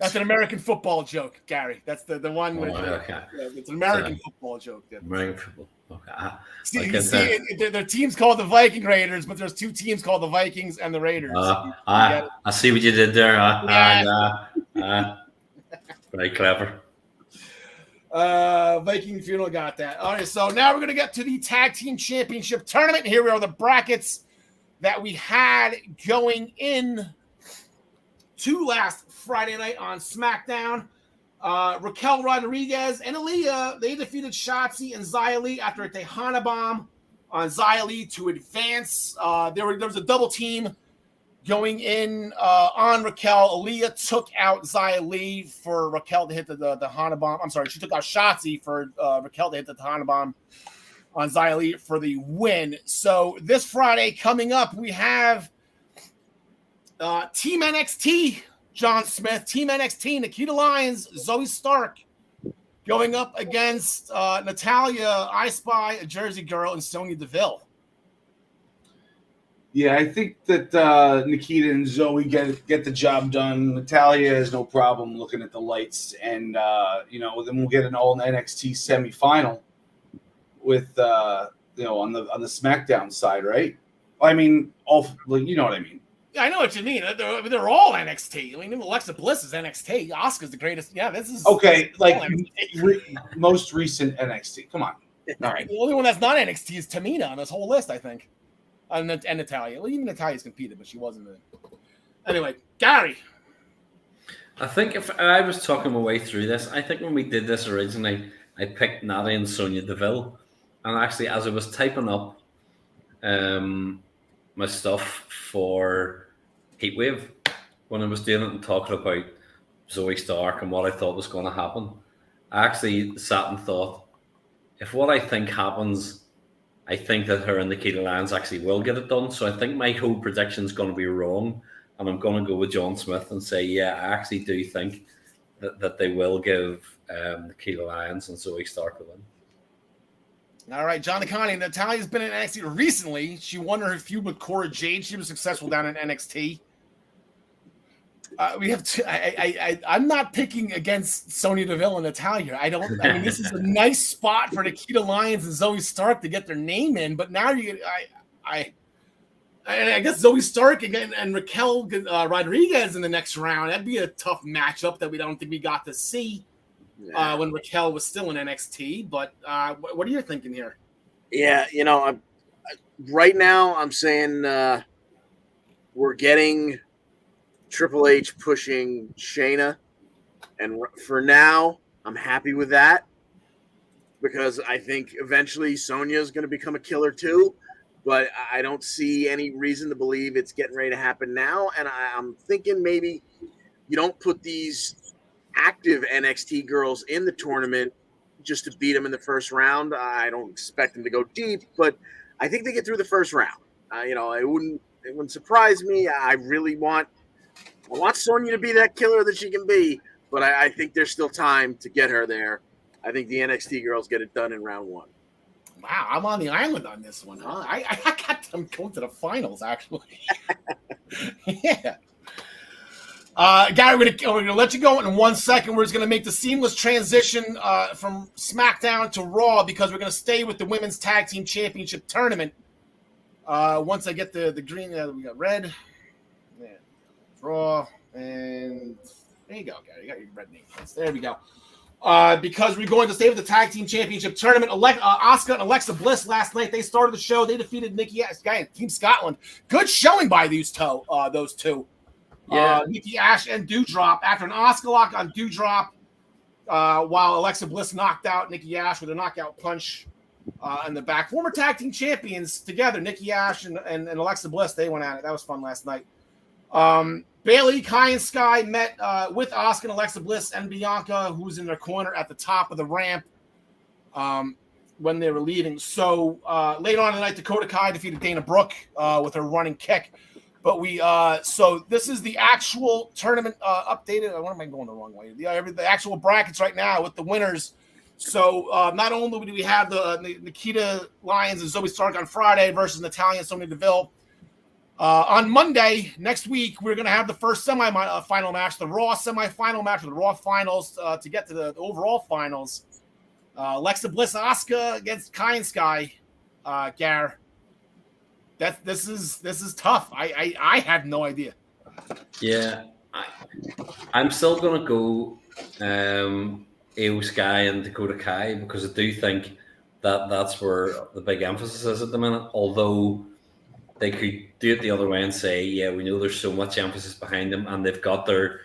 That's an American football joke, Gary. That's the one. Okay. It's an American football joke. American football. Okay. Their team's called the Viking Raiders, but there's two teams called the Vikings and the Raiders. I see what you did there. Very clever. Viking Funeral got that. All right, so now we're going to get to the Tag Team Championship Tournament. Here we are, the brackets that we had going in to last Friday night on SmackDown. Raquel Rodriguez and Aaliyah, they defeated Shotzi and Xia Li after a Tejana bomb on Xia Li to advance. There was a double team going in on Raquel. Aaliyah took out Xia Li for Raquel to hit the Tejana bomb. I'm sorry, she took out Shotzi for Raquel to hit the Tejana bomb on Xia Li for the win. So this Friday coming up, we have Team NXT, John Smith, Team NXT, Nikita Lyons, Zoe Stark going up against Natalya, I Spy, a Jersey Girl, and Sonya Deville. Yeah, I think that Nikita and Zoe get the job done. Natalya has no problem looking at the lights, and then we'll get an all NXT semifinal with on the SmackDown side, right? I mean, you know what I mean. Yeah, I know what you mean. They're all NXT. I mean, Alexa Bliss is NXT. Asuka's the greatest. Yeah, this is okay. Like most recent NXT. Come on. All right. The only one that's not NXT is Tamina on this whole list, I think. And Natalya. Well, even Natalya's competed, but she wasn't. Anyway, Gary. I think if I was talking my way through this, I think when we did this originally, I picked Natty and Sonya Deville. And actually, as I was typing up my stuff for Heatwave, when I was doing it and talking about Zoe Stark and what I thought was going to happen, I actually sat and thought, if what I think happens, I think that her and Nikita Lyons actually will get it done. So I think my whole prediction is going to be wrong. And I'm going to go with John Smith and say, yeah, I actually do think that they will give Nikita Lyons and Zoe Stark a win. All right, John DeConnie. Natalya's been in NXT recently. She won her feud with Cora Jade. She was successful down in NXT. We have I'm not picking against Sonya Deville and Natalya. I mean, this is a nice spot for Nikita Lyons and Zoe Stark to get their name in. But now I guess Zoe Stark again and Raquel Rodriguez in the next round. That'd be a tough matchup that we don't think we got to see. When Raquel was still in NXT, but what are you thinking here? Yeah, right now I'm saying we're getting Triple H pushing Shayna, and for now I'm happy with that because I think eventually Sonya is going to become a killer too, but I don't see any reason to believe it's getting ready to happen now, and I'm thinking maybe you don't put these active NXT girls in the tournament just to beat them in the first round. I don't expect them to go deep, but I think they get through the first round. It wouldn't surprise me. I want Sonya to be that killer that she can be, but I think there's still time to get her there. I think the NXT girls get it done in round one. Wow, I'm on the island on this one, huh? I got them going to the finals, actually. Yeah. Gary, we're gonna let you go in 1 second. We're just gonna make the seamless transition from SmackDown to Raw because we're gonna stay with the Women's Tag Team Championship Tournament. Once I get the green, we got red, Raw, and there you go, Gary. You got your red name. There we go. Because we're going to stay with the Tag Team Championship Tournament. Asuka and Alexa Bliss last night. They started the show. They defeated Nikki Ash, Team Scotland. Good showing by those two. Yeah. Nikki Ash and Doudrop after an Asuka lock on Doudrop, while Alexa Bliss knocked out Nikki Ash with a knockout punch in the back. Former tag team champions together, Nikki Ash and Alexa Bliss, they went at it. That was fun last night. Bayley, Kai, and Sky met with Asuka and Alexa Bliss and Bianca, who was in their corner at the top of the ramp when they were leaving. So later on in the night, Dakota Kai defeated Dana Brooke with her running kick. But so this is the actual tournament updated. What am I going the wrong way? The actual brackets right now with the winners. So not only do we have the Nikita Lyons and Zoe Stark on Friday versus Natalya and Sonya Deville, On Monday next week, we're going to have the first semi-final match, the Raw semi-final match, the Raw finals to get to the overall finals. Alexa Bliss, Asuka against Kai and Sky. Gar, this is tough. I had no idea. Yeah, I'm still going to go Io Sky and Dakota Kai because I do think that's where the big emphasis is at the minute. Although they could do it the other way and say, yeah, we know there's so much emphasis behind them, and they've got their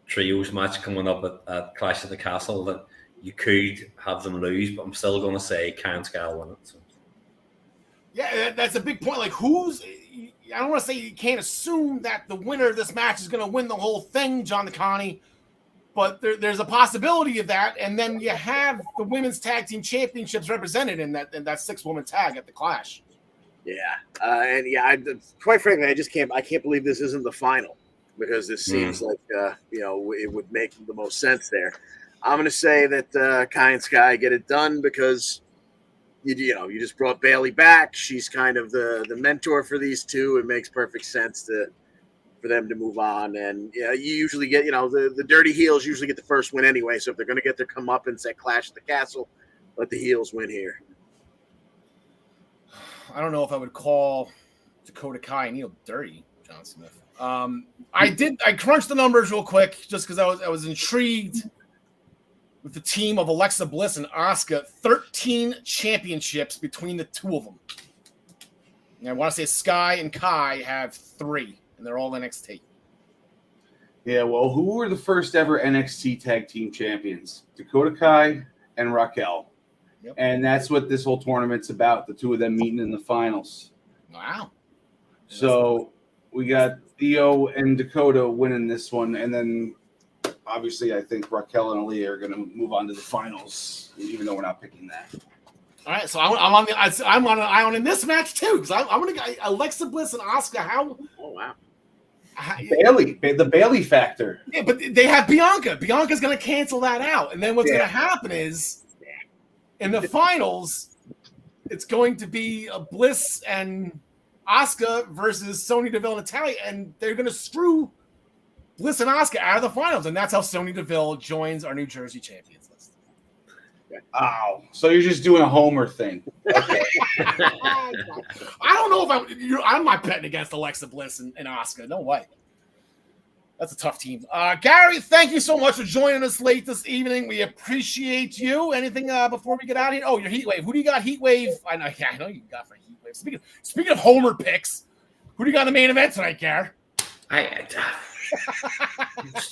trios match coming up at Clash at the Castle that you could have them lose, but I'm still going to say Kai and Sky will win it. So. Yeah, that's a big point. Like, I don't want to say you can't assume that the winner of this match is going to win the whole thing, John DeConnie, but there's a possibility of that. And then you have the women's tag team championships represented in that 6-woman tag at the Clash. Yeah, quite frankly, I can't believe this isn't the final because this seems like it would make the most sense there. I'm going to say that Kai and Sky get it done because you just brought Bayley back. She's kind of the mentor for these two. It makes perfect sense for them to move on. And you usually get the dirty heels usually get the first win anyway. So if they're going to get their comeuppance at Clash at the Castle, let the heels win here. I don't know if I would call Dakota Kai and Io dirty, John Smith. I crunched the numbers real quick just because I was intrigued with the team of Alexa Bliss and Asuka. 13 championships between the two of them. And I want to say Sky and Kai have 3, and they're all NXT. Yeah, well, who were the first ever NXT tag team champions? Dakota Kai and Raquel. Yep. And that's what this whole tournament's about, the two of them meeting in the finals. Wow. So we got Io and Dakota winning this one, and then obviously I think Raquel and Aaliyah are going to move on to the finals, even though we're not picking that. All right, so I'm on an eye on in this match too because I'm going to go Alexa Bliss and Asuka. How? Oh wow. The Bayley factor. Yeah, but they have Bianca. Bianca's going to cancel that out, and then what's going to happen is in the finals, it's going to be a Bliss and Asuka versus Sonya Deville and Natalya, and they're going to screw Bliss and Asuka out of the finals, and that's how Sonya Deville joins our New Jersey Champions list. Ow! So you're just doing a Homer thing. Okay. I don't know if I'm not betting against Alexa Bliss and Asuka. No way. That's a tough team. Gary, thank you so much for joining us late this evening. We appreciate you. Anything before we get out of here? Oh, your Heat Wave. Who do you got Heat Wave? I know you got for Heat Wave. Speaking of Homer picks, who do you got in the main event tonight, Gary? It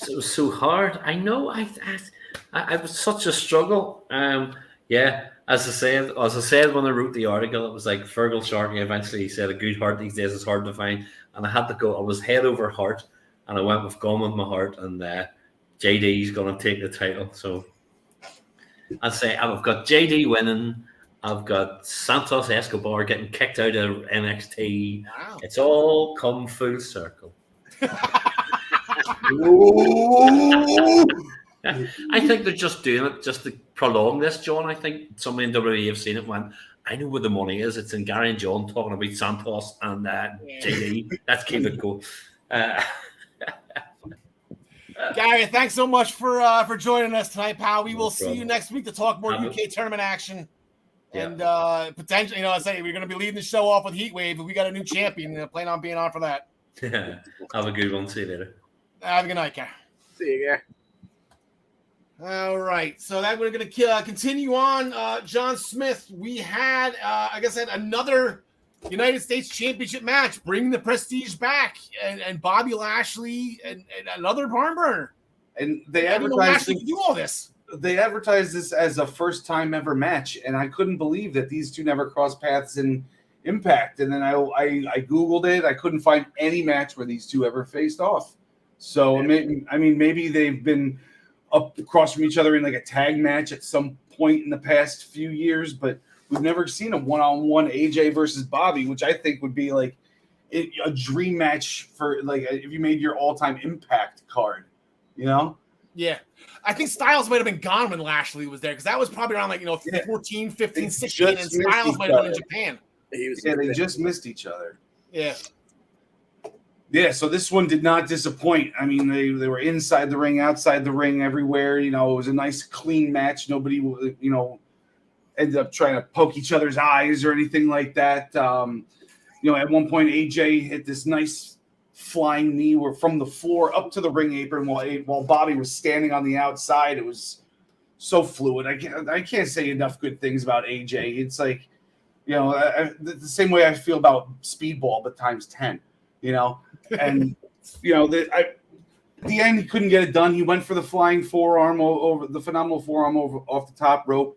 was so hard. I know. I was such a struggle. Yeah, as I said when I wrote the article, it was like Fergal Sharkey eventually said a good heart these days is hard to find, and I had to go. I was head over heart, and I went with Gone with My Heart, and JD's going to take the title. So I'd say I've got JD winning. I've got Santos Escobar getting kicked out of NXT. Wow. It's all come full circle. I think they're just doing it just to prolong this, John. I think somebody in WWE have seen it when I know where the money is. It's in Gary and John talking about Santos and JD. Let's keep it going. Gary, thanks so much for joining us tonight, pal. We will see you next week to talk more UK tournament action. Yeah. And potentially, I say we're going to be leading the show off with Heat Wave, but we got a new champion. Plan on being on for that. Have a good one. See you later. Have a good night, Gary. See you, Gary. All right, so that we're going to continue on. John Smith, we had, like I said, another United States Championship match, bringing the prestige back, and Bobby Lashley and another barn burner. And they advertised to do all this. They advertised this as a first time ever match, and I couldn't believe that these two never crossed paths in Impact. And then I Googled it. I couldn't find any match where these two ever faced off. So, maybe they've been up across from each other in like a tag match at some point in the past few years, but we've never seen a one-on-one AJ versus Bobby, which I think would be like a dream match for like if you made your all-time Impact card, you know? Yeah. I think Styles might have been gone when Lashley was there because that was probably around 14, 15, 16, and Styles might have been in Japan. They just missed each other. Yeah. Yeah, so this one did not disappoint. I mean, they were inside the ring, outside the ring, everywhere. You know, it was a nice, clean match. Nobody, you know, ended up trying to poke each other's eyes or anything like that. You know, at one point, AJ hit this nice flying knee where from the floor up to the ring apron while Bobby was standing on the outside. It was so fluid. I can't say enough good things about AJ. It's like, you know, the same way I feel about Speedball, but times 10, you know. And, you know, at the end, he couldn't get it done. He went for the flying forearm over the phenomenal forearm off the top rope.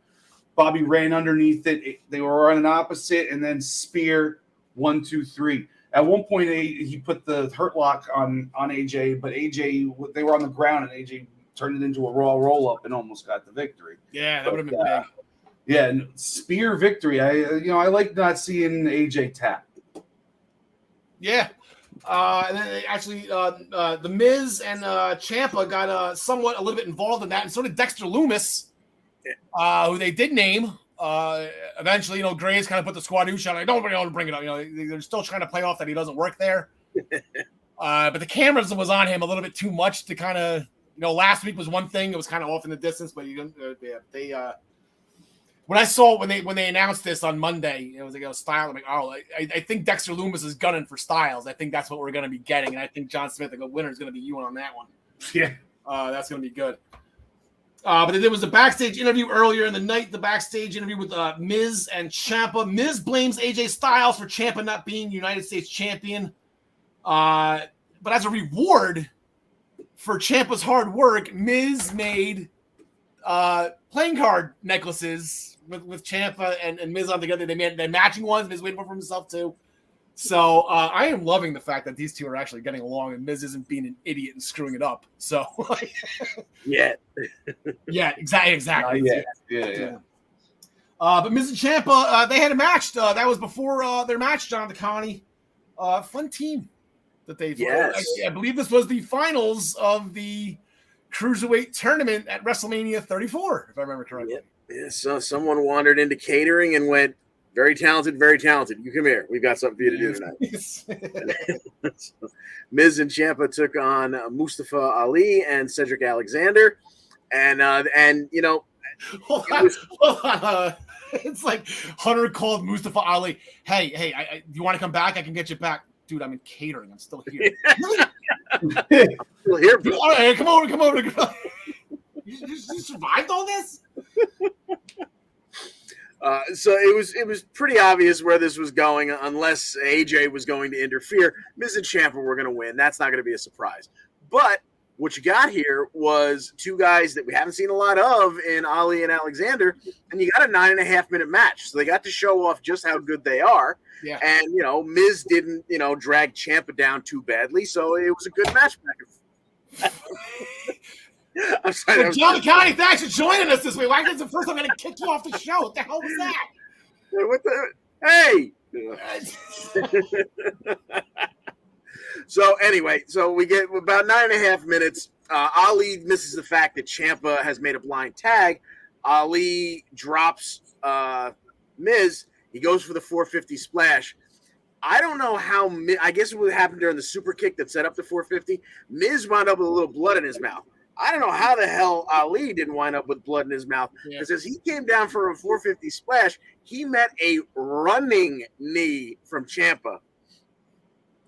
Bobby ran underneath it. They were on an opposite, and then spear 1, 2, 3. At one point, he put the hurt lock on AJ, but AJ, they were on the ground, and AJ turned it into a raw roll up and almost got the victory. Yeah, that would have been big. Yeah, and spear victory. I like not seeing AJ tap. Yeah. And then they actually, the Miz and Ciampa got somewhat a little bit involved in that, and so did Dexter Lumis, who they did name. Eventually, you know, Graves kind of put the squadoosh on. Like, don't bring it up. You know, they're still trying to play off that he doesn't work there. But the cameras was on him a little bit too much to kind of, you know, last week was one thing. It was kind of off in the distance, but when I saw when they announced this on Monday, it was like Styles. I'm like, oh, I think Dexter Lumis is gunning for Styles. I think that's what we're going to be getting, and I think John Smith, the winner, is going to be you on that one. Yeah, that's going to be good. But there was a backstage interview earlier in the night. The backstage interview with Miz and Ciampa. Miz blames AJ Styles for Ciampa not being United States champion. But as a reward for Ciampa's hard work, Miz made playing card necklaces with Ciampa and Miz on together. They made matching ones. Miz made one for himself too. So I am loving the fact that these two are actually getting along, and Miz isn't being an idiot and screwing it up. So Yeah. Yeah, exactly. Yeah. But Miz and Ciampa, they had a match. That was before their match, John DeConnie. Fun team that they. Yes. I believe this was the finals of the Cruiserweight tournament at WrestleMania 34, if I remember correctly. Yeah, so someone wandered into catering and went, very talented, very talented. You come here. We've got something for you to do tonight. Miz and Ciampa took on Mustafa Ali and Cedric Alexander. And you know, hold on. It's like Hunter called Mustafa Ali. Hey, do you want to come back? I can get you back. Dude, I'm in catering. I'm still here. Still here, bro. All right, come over. You survived all this? So it was pretty obvious where this was going, unless AJ was going to interfere. Miz and Ciampa were going to win. That's not going to be a surprise. But what you got here was two guys that we haven't seen a lot of in Ali and Alexander, and you got a 9.5-minute match. So they got to show off just how good they are. Yeah. And, you know, Miz didn't, you know, drag Ciampa down too badly, so it was a good match back. I'm sorry. John Connie, thanks for joining us this week. Why is the first time I'm going to kick you off the show? What the hell was that? What the? Hey! So anyway, so we get about 9.5 minutes. Ali misses the fact that Ciampa has made a blind tag. Ali drops Miz. He goes for the 450 splash. I don't know how. I guess it would happen during the super kick that set up the 450. Miz wound up with a little blood in his mouth. I don't know how the hell Ali didn't wind up with blood in his mouth. Because as he came down for a 450 splash, he met a running knee from Ciampa.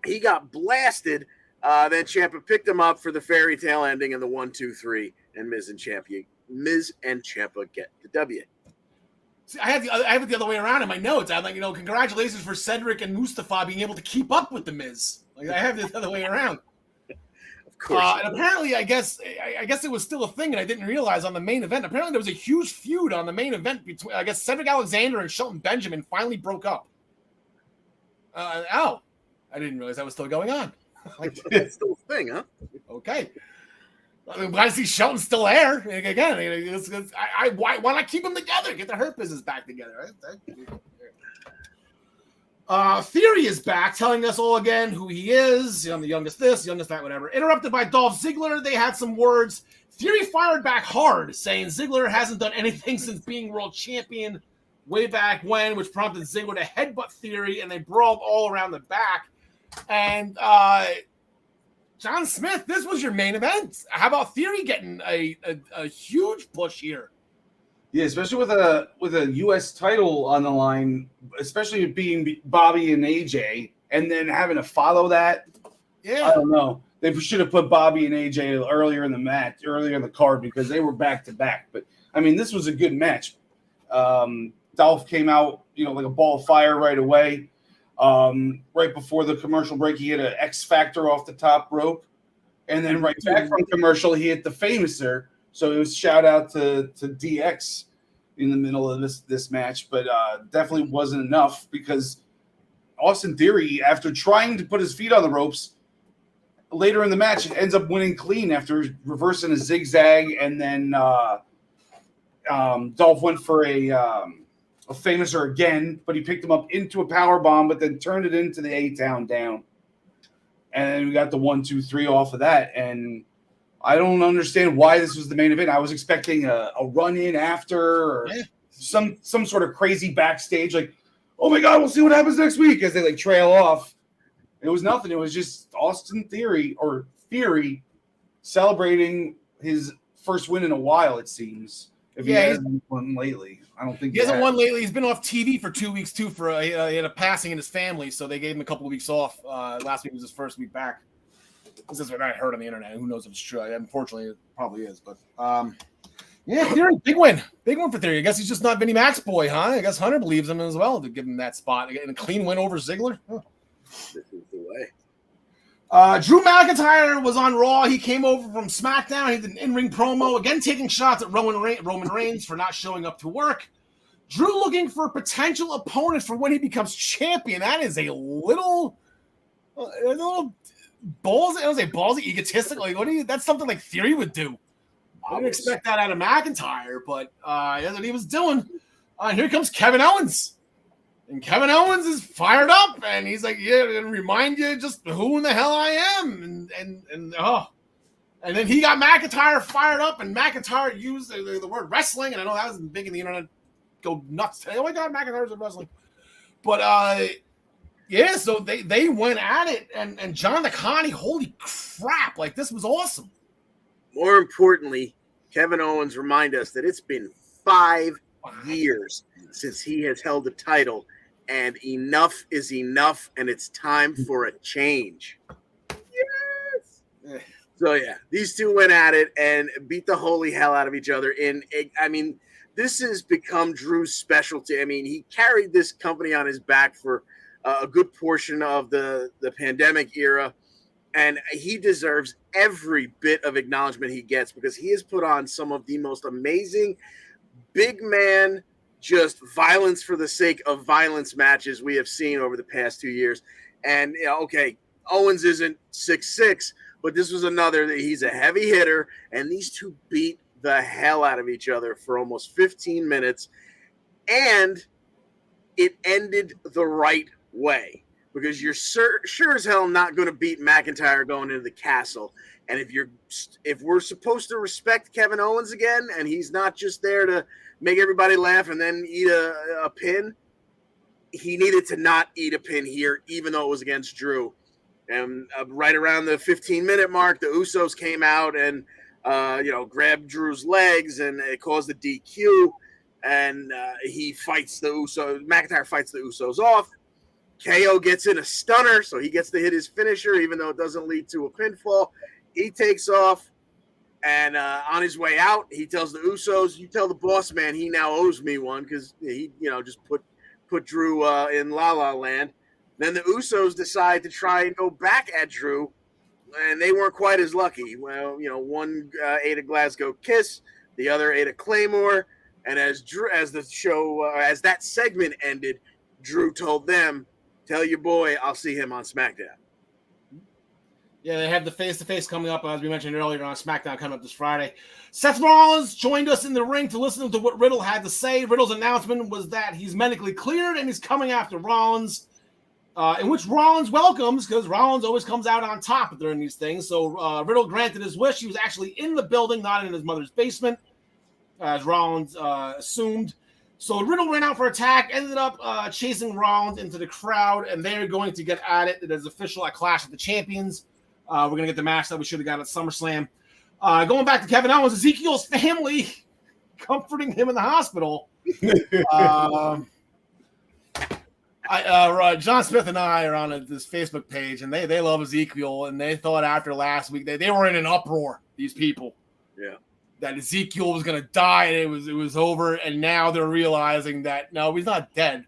He got blasted. Then Ciampa picked him up for the fairy tale ending in the 1, 2, 3, and Miz and Ciampa get the W. See, I have it the other way around in my notes. I'm like, you know, congratulations for Cedric and Mustafa being able to keep up with the Miz. Like I have it the other way around. Of course. And apparently, I guess it was still a thing, and I didn't realize on the main event. Apparently, there was a huge feud on the main event between, I guess, Cedric Alexander and Shelton Benjamin finally broke up. I didn't realize that was still going on. It's still a thing, huh? Okay. I mean, why is he Shelton still there? Again, why not keep them together? Get the Hurt Business back together. Theory is back, telling us all again who he is. I'm the youngest this, the youngest that, whatever. Interrupted by Dolph Ziggler, they had some words. Theory fired back hard, saying Ziggler hasn't done anything since being world champion way back when, which prompted Ziggler to headbutt Theory, and they brawled all around the back. And John Smith, this was your main event. How about Theory getting a huge push here? Yeah, especially with a U.S. title on the line, especially it being Bobby and AJ, and then having to follow that. Yeah, I don't know. They should have put Bobby and AJ earlier in the match, earlier in the card, because they were back to back. But I mean, this was a good match. Dolph came out, like a ball of fire right away. Right before the commercial break, he hit an X Factor off the top rope, and then right back from commercial, he hit the Famouser. So it was shout out to DX in the middle of this match, but definitely wasn't enough because Austin Theory, after trying to put his feet on the ropes, later in the match, ends up winning clean after reversing a zigzag, and then Dolph went for a Famouser again, but he picked him up into a power bomb, but then turned it into the A-Town down. And then we got the 1-2-3 off of that, and I don't understand why this was the main event. I was expecting a run-in after or some sort of crazy backstage, like, oh my God, we'll see what happens next week as they trail off. It was nothing. It was just Austin Theory celebrating his first win in a while, it seems. If he hasn't won lately. I don't think he hasn't won lately. He's been off TV for 2 weeks too for he had a passing in his family, so they gave him a couple of weeks off. Last week was his first week back. This is what I heard on the internet. Who knows if it's true? Unfortunately, it probably is. But Theory, big win for Theory. I guess he's just not Vinnie Mac's boy, huh? I guess Hunter believes him as well to give him that spot and a clean win over Ziggler. Huh. This is the way. Drew McIntyre was on Raw. He came over from SmackDown. He did an in-ring promo, again taking shots at Roman Reigns for not showing up to work. Drew looking for a potential opponent for when he becomes champion. That is a little ballsy. I was ballsy, egotistical. That's something like Theory would do. I didn't expect that out of McIntyre, but that's what he was doing. Here comes Kevin Owens. And Kevin Owens is fired up, and he's like, "Yeah, and remind you just who in the hell I am." And then he got McIntyre fired up, and McIntyre used the word wrestling, and I know that was big in the internet. Go nuts today! Oh my God, McIntyre's in wrestling. But so they went at it, and John Connie, holy crap! This was awesome. More importantly, Kevin Owens reminded us that it's been 5 years since he has held the title, and enough is enough, and it's time for a change. Yes. So these two went at it and beat the holy hell out of each other. This has become Drew's specialty. I mean, he carried this company on his back for a good portion of the pandemic era, and he deserves every bit of acknowledgement he gets because he has put on some of the most amazing big man, just violence for the sake of violence matches we have seen over the past 2 years. And, Owens isn't 6'6", but this was another that he's a heavy hitter, and these two beat the hell out of each other for almost 15 minutes, and it ended the right way because you're sure as hell not going to beat McIntyre going into the castle. And if we're supposed to respect Kevin Owens again, and he's not just there to make everybody laugh and then eat a pin, he needed to not eat a pin here, even though it was against Drew. And right around the 15-minute mark, the Usos came out and grabbed Drew's legs, and it caused a DQ. And he fights the Usos. McIntyre fights the Usos off. KO gets in a stunner, so he gets to hit his finisher, even though it doesn't lead to a pinfall. He takes off, and on his way out, he tells the Usos, "You tell the boss man he now owes me one," because he, just put Drew in La La Land. Then the Usos decide to try and go back at Drew, and they weren't quite as lucky. Well, one ate a Glasgow Kiss, the other ate a Claymore, and as that segment ended, Drew told them, "Tell your boy I'll see him on SmackDown." Yeah, they have the face-to-face coming up, as we mentioned earlier, on SmackDown coming up this Friday. Seth Rollins joined us in the ring to listen to what Riddle had to say. Riddle's announcement was that he's medically cleared and he's coming after Rollins, in which Rollins welcomes, because Rollins always comes out on top during these things. So Riddle granted his wish. He was actually in the building, not in his mother's basement, as Rollins assumed. So Riddle ran out for attack, ended up chasing Rollins into the crowd, and they're going to get at it. It is official at Clash of the Champions. We're going to get the match that we should have got at SummerSlam. Going back to Kevin Owens, Ezekiel's family comforting him in the hospital. John Smith and I are on this Facebook page, and they love Ezekiel, and they thought after last week they were in an uproar. These people, that Ezekiel was going to die and it was over, and now they're realizing that no, he's not dead.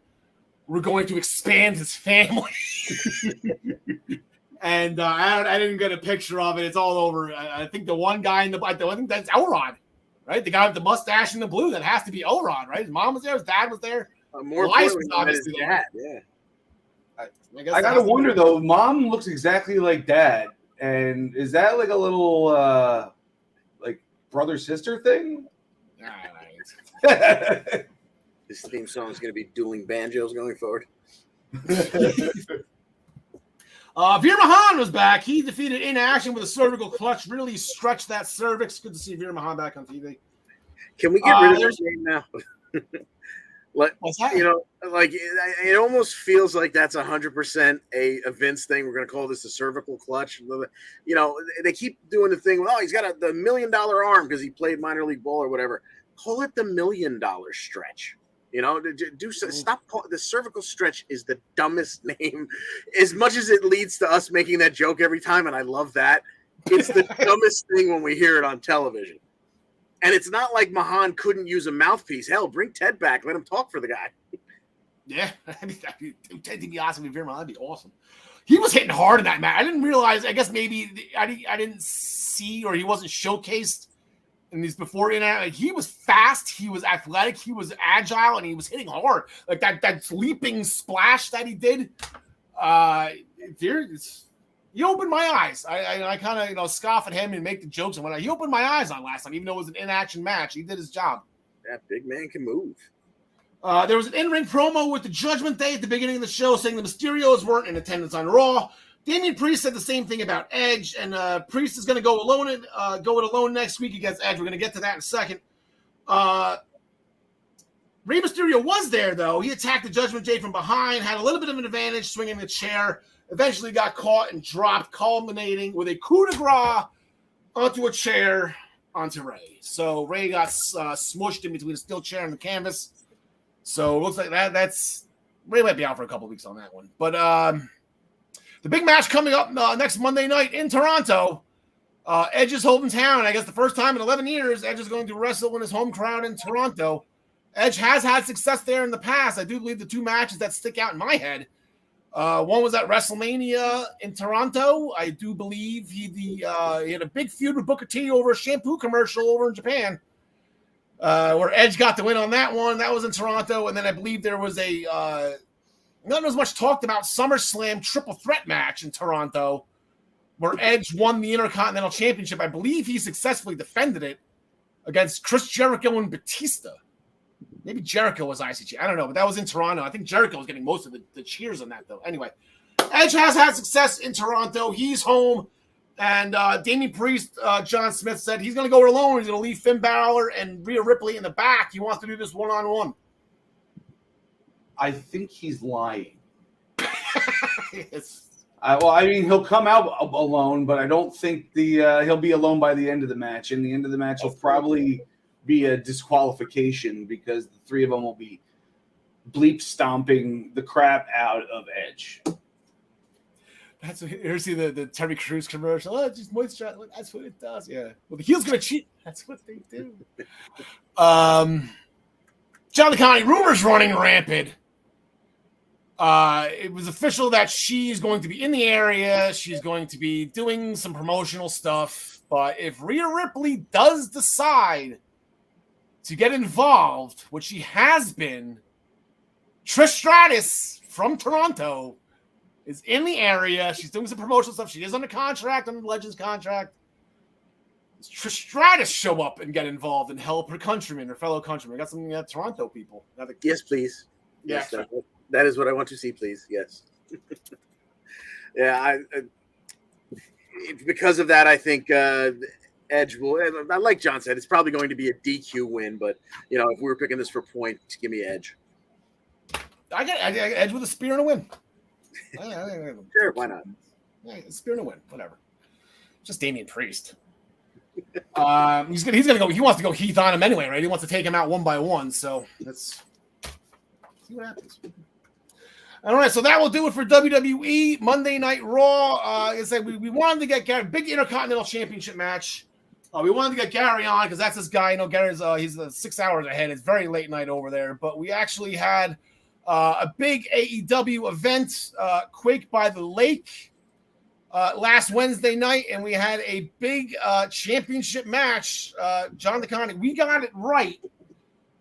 We're going to expand his family. And I didn't get a picture of it. It's all over. I think the one guy in I think that's Elrod, right? The guy with the mustache and the blue. That has to be Elrod, right? His mom was there. His dad was there. More importantly, obviously dad. Yeah. I gotta wonder though. Mom looks exactly like Dad, and is that like a little like brother sister thing? This theme song is going to be dueling banjos going forward. Veer Mahan was back. He defeated In Action with a cervical clutch. Really stretched that cervix. Good to see Veer Mahan back on TV. Can we get rid of this game now? What's that? You know, like it almost feels like that's 100% a Vince thing. We're going to call this a cervical clutch. You know, they keep doing the thing. Well, he's got the $1 million arm because he played minor league ball or whatever. Call it the $1 million stretch. You know, stop. The cervical stretch is the dumbest name. As much as it leads to us making that joke every time, and I love that, it's the dumbest thing when we hear it on television. And it's not like Mahan couldn't use a mouthpiece. Hell, bring Ted back. Let him talk for the guy. Yeah, Ted DiBiase with Veer Mahan, that'd be awesome. He was hitting hard in that match. I didn't realize. I guess maybe I didn't see, or he wasn't showcased in these before. Like, he was fast, he was athletic, he was agile, and he was hitting hard. Like that leaping splash that he did. He opened my eyes. I kind of scoff at him and make the jokes and whatnot. He opened my eyes on last time, even though it was an in-action match. He did his job. That big man can move. There was an in-ring promo with the Judgment Day at the beginning of the show saying the Mysterios weren't in attendance on Raw. Damian Priest said the same thing about Edge, and Priest is going to go it alone next week against Edge. We're going to get to that in a second. Rey Mysterio was there, though. He attacked the Judgment Day from behind, had a little bit of an advantage swinging the chair, eventually got caught and dropped, culminating with a coup de grace onto a chair onto Rey. So Rey got smushed in between a steel chair and the canvas. So it looks like that's Rey might be out for a couple of weeks on that one. But the big match coming up next Monday night in Toronto. Edge is holding town. I guess the first time in 11 years, Edge is going to wrestle in his home crowd in Toronto. Edge has had success there in the past. I do believe the two matches that stick out in my head. One was at WrestleMania in Toronto. I do believe he had a big feud with Booker T over a shampoo commercial over in Japan, where Edge got the win on that one. That was in Toronto. And then I believe there was not as much talked about SummerSlam triple threat match in Toronto, where Edge won the Intercontinental Championship. I believe he successfully defended it against Chris Jericho and Batista. Maybe Jericho was IC. I don't know, but that was in Toronto. I think Jericho was getting most of the cheers on that, though. Anyway, Edge has had success in Toronto. He's home. And Damian Priest, John Smith said he's going to go alone. He's going to leave Finn Balor and Rhea Ripley in the back. He wants to do this one-on-one. I think he's lying. Yes. Well, I mean, he'll come out alone, but I don't think he'll be alone by the end of the match. In the end of the match, he'll probably be a disqualification because the three of them will be bleep stomping the crap out of Edge. That's what, here's the Terry Crews commercial. Oh, just moisturize. That's what it does. Yeah. Well, the heel's gonna cheat. That's what they do. Johnny Connie, rumors running rampant. It was official that she's going to be in the area. She's going to be doing some promotional stuff. But if Rhea Ripley does decide to get involved, which she has been, Trish Stratus from Toronto is in the area. She's doing some promotional stuff. She is under contract, under the Legends contract. Does Trish Stratus show up and get involved and help her countrymen, her fellow countrymen? I got some Toronto people. Yes, please. Yeah. Yes, that is what I want to see, please. Yes. Yeah, because of that, I think Edge will. Like John said, it's probably going to be a DQ win, but if we were picking this for points, give me Edge. I get Edge with a spear and a win. Sure, why not? Yeah, spear and a win, whatever. Just Damian Priest. He's gonna go. He wants to go Heath on him anyway, right? He wants to take him out one by one. So let's see what happens. All right, so that will do it for WWE Monday Night Raw. Like I said, we wanted to get Gary, big Intercontinental Championship match. We wanted to get Gary on because that's this guy. Gary's he's 6 hours ahead. It's very late night over there, but we actually had a big AEW event, Quake by the Lake, last Wednesday night, and we had a big championship match. John DeConnie, we got it right.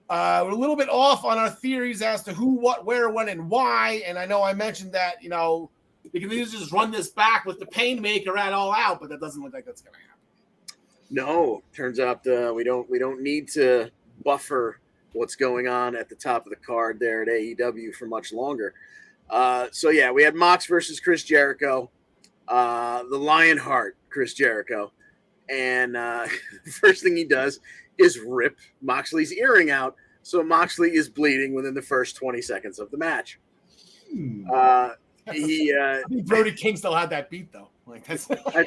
We're a little bit off on our theories as to who, what, where, when, and why. And I know I mentioned that, we can just run this back with the Painmaker at All Out, but that doesn't look like that's going to happen. No, turns out we don't need to buffer what's going on at the top of the card there at AEW for much longer. So yeah, we had Mox versus Chris Jericho, the Lionheart Chris Jericho, and the first thing he does is rip Moxley's earring out, so Moxley is bleeding within the first 20 seconds of the match. I think Brody King still had that beat though. That's a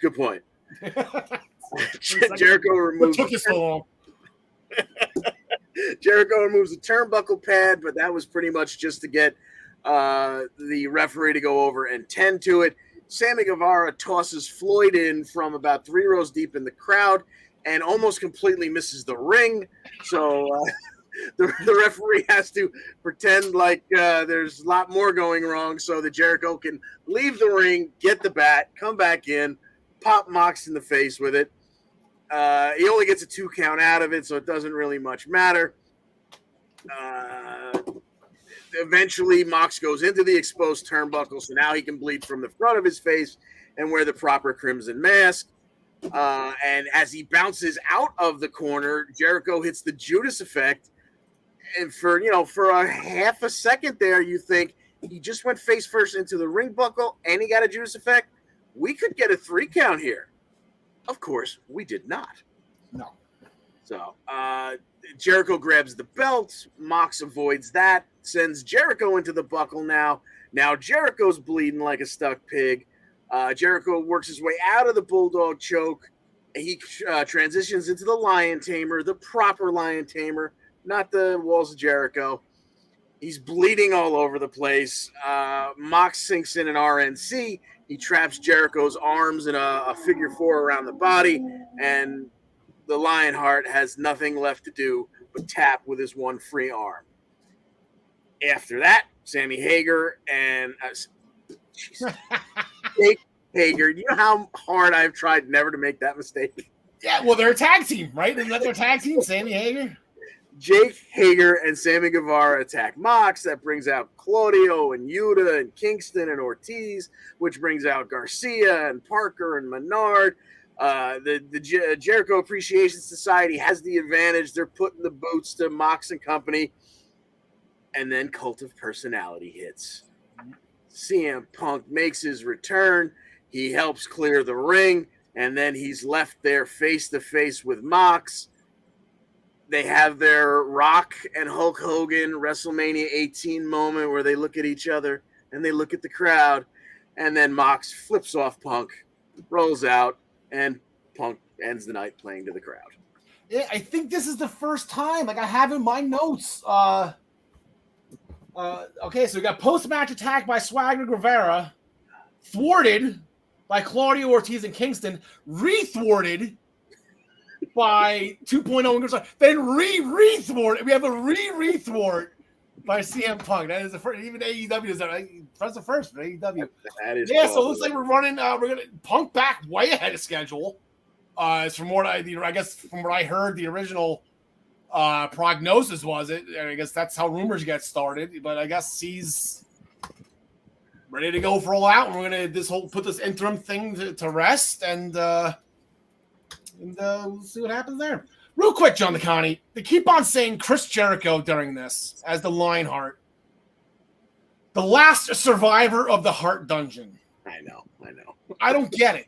good point. Jericho removes. What took you so long? Jericho removes the turnbuckle pad, but that was pretty much just to get the referee to go over and tend to it. Sammy Guevara tosses Floyd in from about 3 rows deep in the crowd and almost completely misses the ring. So the referee has to pretend like there's a lot more going wrong so that Jericho can leave the ring, get the bat, come back in, pop Mox in the face with it. He only gets a 2 count out of it, so it doesn't really much matter. Eventually, Mox goes into the exposed turnbuckle, so now he can bleed from the front of his face and wear the proper crimson mask. And as he bounces out of the corner, Jericho hits the Judas effect. And for a half a second there, you think he just went face first into the ring buckle and he got a Judas effect. We could get a 3 count here. Of course, we did not. No. So Jericho grabs the belt. Mox avoids that, sends Jericho into the buckle now. Now Jericho's bleeding like a stuck pig. Jericho works his way out of the Bulldog choke. He transitions into the Lion Tamer, the proper Lion Tamer, not the Walls of Jericho. He's bleeding all over the place. Mox sinks in an RNC. He traps Jericho's arms in a figure 4 around the body, and the Lionheart has nothing left to do but tap with his one free arm. After that, Sammy Hager and Jake Hager. You know how hard I've tried never to make that mistake? Yeah, well, they're a tag team, right? Isn't that their tag team, Sammy Hager? Jake Hager and Sammy Guevara attack Mox. That brings out Claudio and Yuta and Kingston and Ortiz, which brings out Garcia and Parker and Menard. The Jericho Appreciation Society has the advantage. They're putting the boots to Mox and company. And then Cult of Personality hits. CM Punk makes his return. He helps clear the ring, and then he's left there face-to-face with Mox. They have their Rock and Hulk Hogan WrestleMania 18 moment where they look at each other and they look at the crowd, and then Mox flips off Punk, rolls out, and Punk ends the night playing to the crowd. Yeah, I think this is the first time. I have in my notes. Okay, so we got post-match attack by Swagger Guevara, thwarted by Claudio Ortiz and Kingston, re-thwarted by 2.0 and Garcia, then re-thwart. We have a re-thwart by CM Punk. That is the first. Even AEW is that. That's the first for AEW. That is so it looks like we're running. We're gonna Punk back way ahead of schedule. From what I guess from what I heard, the original prognosis was it. I guess that's how rumors get started. But I guess he's ready to go for All Out, and we're gonna put this interim thing to rest, and we'll see what happens there. Real quick, John DeConnie, they keep on saying Chris Jericho during this as the Lionheart, the last survivor of the Heart Dungeon. I know. I don't get it.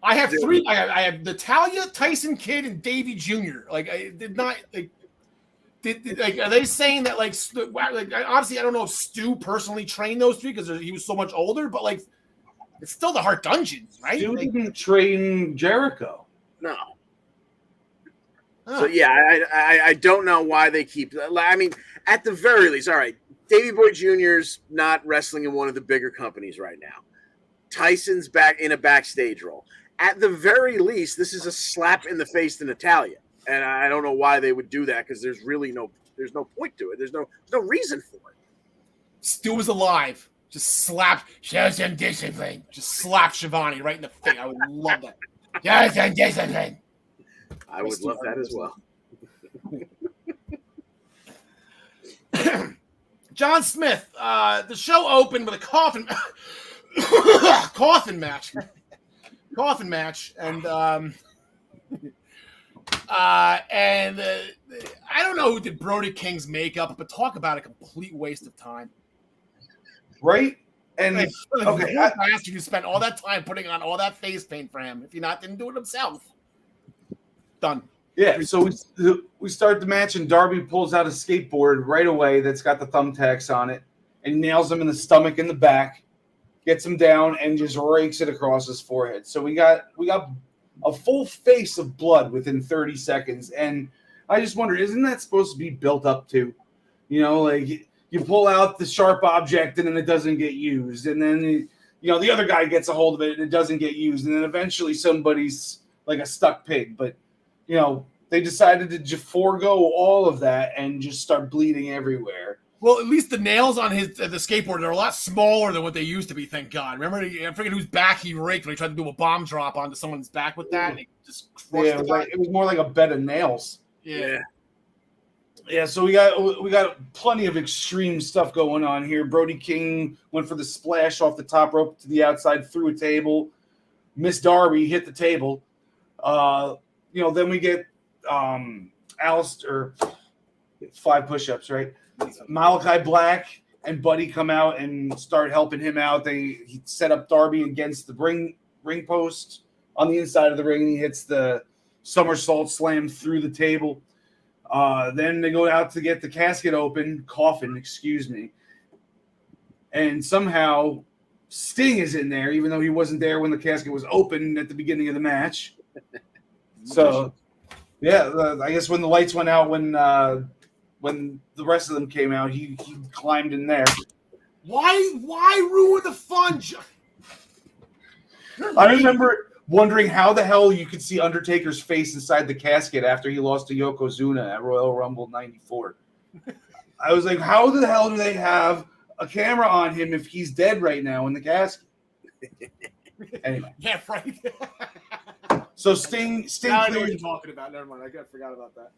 I have three. I have Natalia, Tyson Kidd, and Davey Jr. Like I did not like. Like, are they saying that like obviously I don't know if Stu personally trained those three because he was so much older, but like it's still the Hart Dungeons, right? Stu didn't train Jericho. No. Huh. So yeah, I don't know why they keep. I mean, at the very least, all right. Davey Boy Jr.'s not wrestling in one of the bigger companies right now. Tyson's back in a backstage role. At the very least, this is a slap in the face to Natalia, and I don't know why they would do that because there's no point to it. There's no reason for it. Stu was alive. Just slapped. Show some discipline. Just slapped Shivani right in the face. I would love that. Show some discipline. I would love that as well. John Smith. The show opened with a coffin match. Coffin match, and I don't know who did Brody King's makeup, but talk about a complete waste of time. Right? And Like, okay, bastard who spent all that time putting on all that face paint for him. If he didn't do it himself. Done. yeah, so we start the match, and Darby pulls out a skateboard right away that's got the thumbtacks on it, and nails him in the stomach and the back, gets him down, and just rakes it across his forehead. So we got a full face of blood within 30 seconds, and I just wonder, isn't that supposed to be built up to? You know, like you pull out the sharp object and then it doesn't get used, and then the other guy gets a hold of it and it doesn't get used, and then eventually somebody's like a stuck pig. But they decided to forego all of that and just start bleeding everywhere. Well, at least the nails on the skateboard are a lot smaller than what they used to be, thank God. Remember, I forget whose back he raked when he tried to do a bomb drop onto someone's back with that, and he just crushed it was more like a bed of nails. Yeah. Yeah, so we got plenty of extreme stuff going on here. Brody King went for the splash off the top rope to the outside through a table. Miss Darby hit the table. Then we get Alistair, 5 push-ups, right? Malachi Black and Buddy come out and start helping him out. He set up Darby against the ring post on the inside of the ring, and he hits the somersault slam through the table. Then they go out to get the coffin, excuse me. And somehow Sting is in there, even though he wasn't there when the casket was open at the beginning of the match. So, yeah, I guess when the lights went out, when the rest of them came out, he climbed in there. Why ruin the fun? I remember wondering how the hell you could see Undertaker's face inside the casket after he lost to Yokozuna at Royal Rumble 94. I was like, how the hell do they have a camera on him if he's dead right now in the casket? Anyway. Yeah, right. So Sting I know what you're talking about. Never mind. I forgot about that.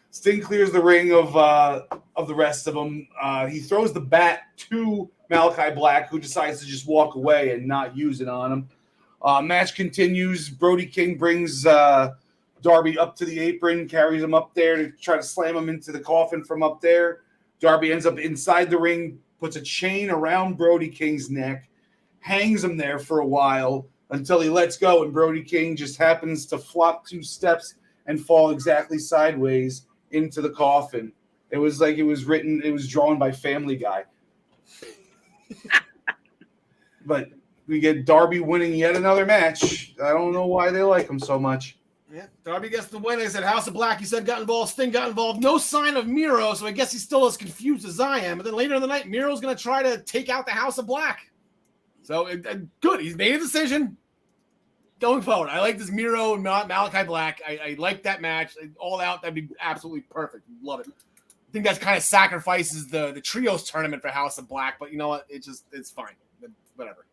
Sting clears the ring of the rest of them. He throws the bat to Malachi Black, who decides to just walk away and not use it on him. Match continues. Brody King brings Darby up to the apron, carries him up there to try to slam him into the coffin from up there. Darby ends up inside the ring, puts a chain around Brody King's neck, hangs him there for a while until he lets go, and Brody King just happens to flop 2 steps and fall exactly sideways into the coffin. It was like it was drawn by Family Guy. But we get Darby winning yet another match. I don't know why they like him so much. Yeah, Darby gets the win. They said House of Black, he said, got involved. Sting got involved. No sign of Miro, so I guess he's still as confused as I am. But then later in the night, Miro's going to try to take out the House of Black. So, good. He's made a decision going forward. I like this Miro and Malachi Black. I like that match. All out, that'd be absolutely perfect. Love it. I think that kind of sacrifices the trios tournament for House of Black, but you know what? It's fine. Whatever.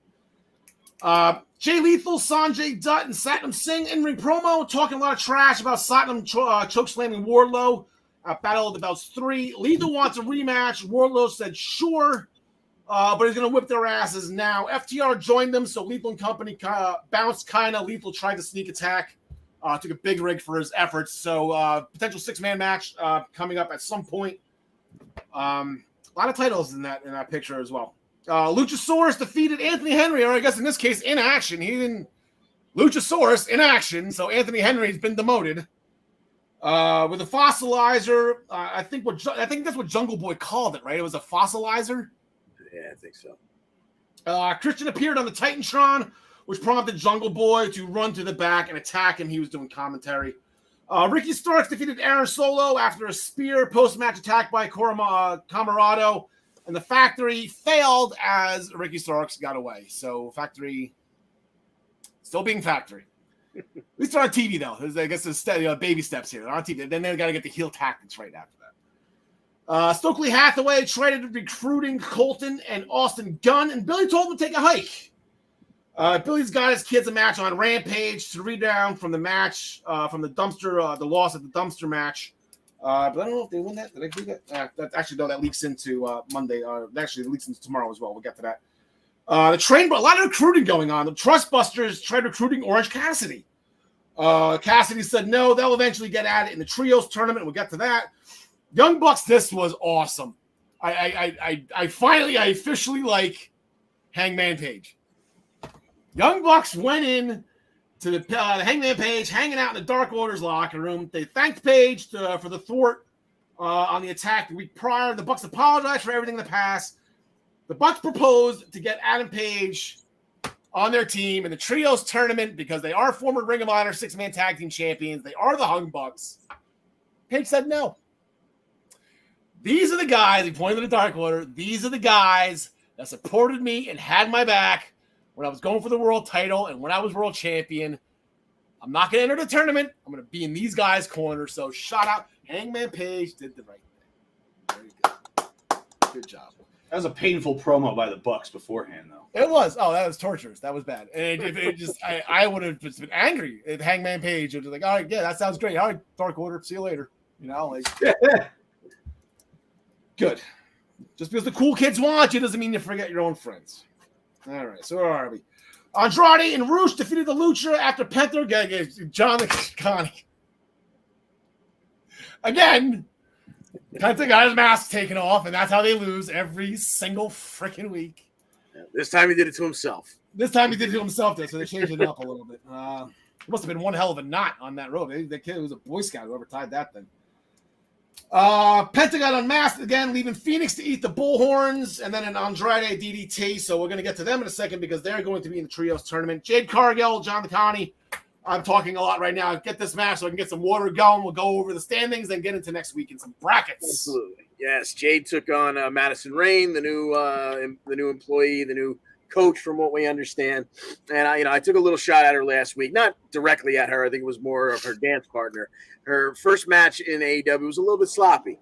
Jay Lethal, Sanjay Dutt, and Satnam Singh in-ring promo, talking a lot of trash about Satnam chokeslamming Wardlow. Battle of the Belts 3. Lethal wants a rematch. Wardlow said sure, but he's going to whip their asses now. FTR joined them, so Lethal and company bounced kind of. Lethal tried to sneak attack. Took a big rig for his efforts. So potential 6-man match coming up at some point. A lot of titles in that picture as well. Luchasaurus defeated Anthony Henry, or I guess in this case, in action. He Luchasaurus in action. So Anthony Henry's been demoted. With a fossilizer, I think that's what Jungle Boy called it, right? It was a fossilizer. Yeah, I think so. Christian appeared on the Titantron, which prompted Jungle Boy to run to the back and attack him. He was doing commentary. Ricky Starks defeated Aaron Solo after a spear post-match attack by Camarado, and the Factory failed as Ricky Starks got away. So Factory still being Factory. At least they're on TV, though. I guess there's baby steps here. They're on TV. Then they got to get the heel tactics right after that. Stokely Hathaway tried recruiting Colton and Austin Gunn, and Billy told him to take a hike. Billy's got his kids a match on Rampage to rebound from the match, from the dumpster, the loss at the dumpster match. But I don't know if they win that. Did I do that? That leaks into Monday. Actually, it leaks into tomorrow as well. We'll get to that. A lot of recruiting going on. The Trustbusters tried recruiting Orange Cassidy. Cassidy said no. They'll eventually get at it in the trios tournament. We'll get to that. Young Bucks, this was awesome. I officially like Hangman Page. Young Bucks went in to the Hangman Page, hanging out in the Dark Order's locker room. They thanked Page for the thwart on the attack the week prior. The Bucks apologized for everything in the past. The Bucks proposed to get Adam Page on their team in the Trios tournament because they are former Ring of Honor six-man tag team champions. They are the Hung Bucks. Page said no. These are the guys, he pointed to the Dark Order, these are the guys that supported me and had my back when I was going for the world title and when I was world champion. I'm not going to enter the tournament. I'm going to be in these guys' corner. So shout out. Hangman Page did the right thing. Very good. Good job. That was a painful promo by the Bucks beforehand, though. It was. Oh, that was torturous. That was bad. And I would have just been angry at Hangman Page. It was like, all right, yeah, that sounds great. All right, Dark Order, see you later. Good. Just because the cool kids want you doesn't mean you forget your own friends. All right, so where are we? Andrade and Roosh defeated the Lucha after Penta gave John Connie. Again, Penta got his mask taken off, and that's how they lose every single freaking week. Yeah, this time he did it to himself. This time he did it to himself, so they changed it up a little bit. It must have been one hell of a knot on that rope. The kid was a Boy Scout, whoever tied that thing. Penta got unmasked again, leaving Phoenix to eat the bullhorns, and then an Andrade DDT. So we're going to get to them in a second because they're going to be in the Trios tournament. Jade Cargill, John Connie. I'm talking a lot right now. Get this match so I can get some water going. We'll go over the standings, then get into next week in some brackets. Absolutely. Yes, Jade took on Madison Rain, the new employee, the new coach, from what we understand. And I took a little shot at her last week, not directly at her. I think it was more of her dance partner. Her first match in AEW was a little bit sloppy.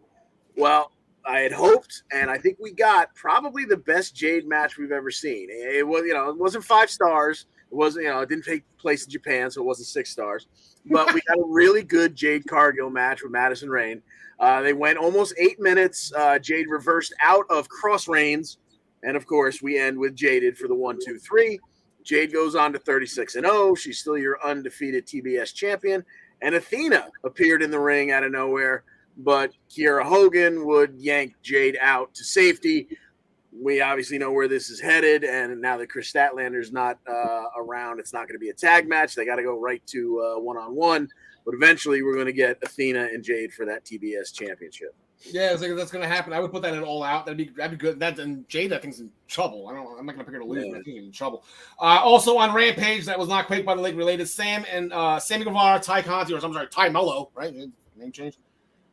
Well, I had hoped, and I think we got probably the best Jade match we've ever seen. It was, it wasn't 5 stars. It wasn't, it didn't take place in Japan, so it wasn't 6 stars. But we got a really good Jade Cargill match with Madison Rain. They went almost 8 minutes. Jade reversed out of Cross Reigns. And, of course, we end with Jaded for the 1-2-3. Jade goes on to 36-0. She's still your undefeated TBS champion. And Athena appeared in the ring out of nowhere, but Kiera Hogan would yank Jade out to safety. We obviously know where this is headed, and now that Chris Statlander's not around, it's not going to be a tag match. They got to go right to one-on-one. But eventually we're going to get Athena and Jade for that TBS championship. Yeah, I think that's going to happen. I would put that in all out. That'd be good. And Jade, I think, is in trouble. I'm not going to pick her to lose, but I think she's in trouble. Also on Rampage, that was not Quake by the Lake related. Sammy Guevara, Ty Conti, or I'm sorry, Ty Mello, right? Name change.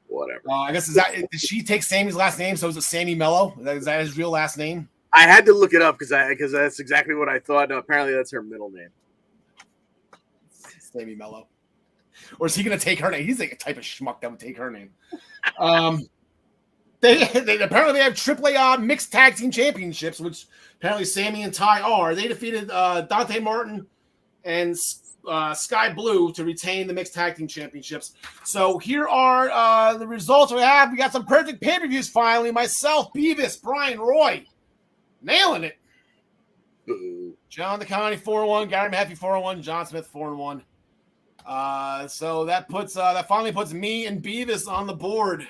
Whatever. I guess did she take Sammy's last name? So is it Sammy Mello? Is that his real last name? I had to look it up because that's exactly what I thought. Apparently, that's her middle name. Sammy Mello. Or is he going to take her name? He's like a type of schmuck that would take her name. They apparently have AAA mixed tag team championships, which apparently Sammy and Ty are. They defeated Dante Martin and Sky Blue to retain the mixed tag team championships. So here are the results we have. We got some perfect pay-per-views finally. Myself, Beavis, Brian Roy, nailing it. John DeConnie 4-1, Gary Mehaffy 4-1, John Smith 4-1. So that finally puts me and Beavis on the board.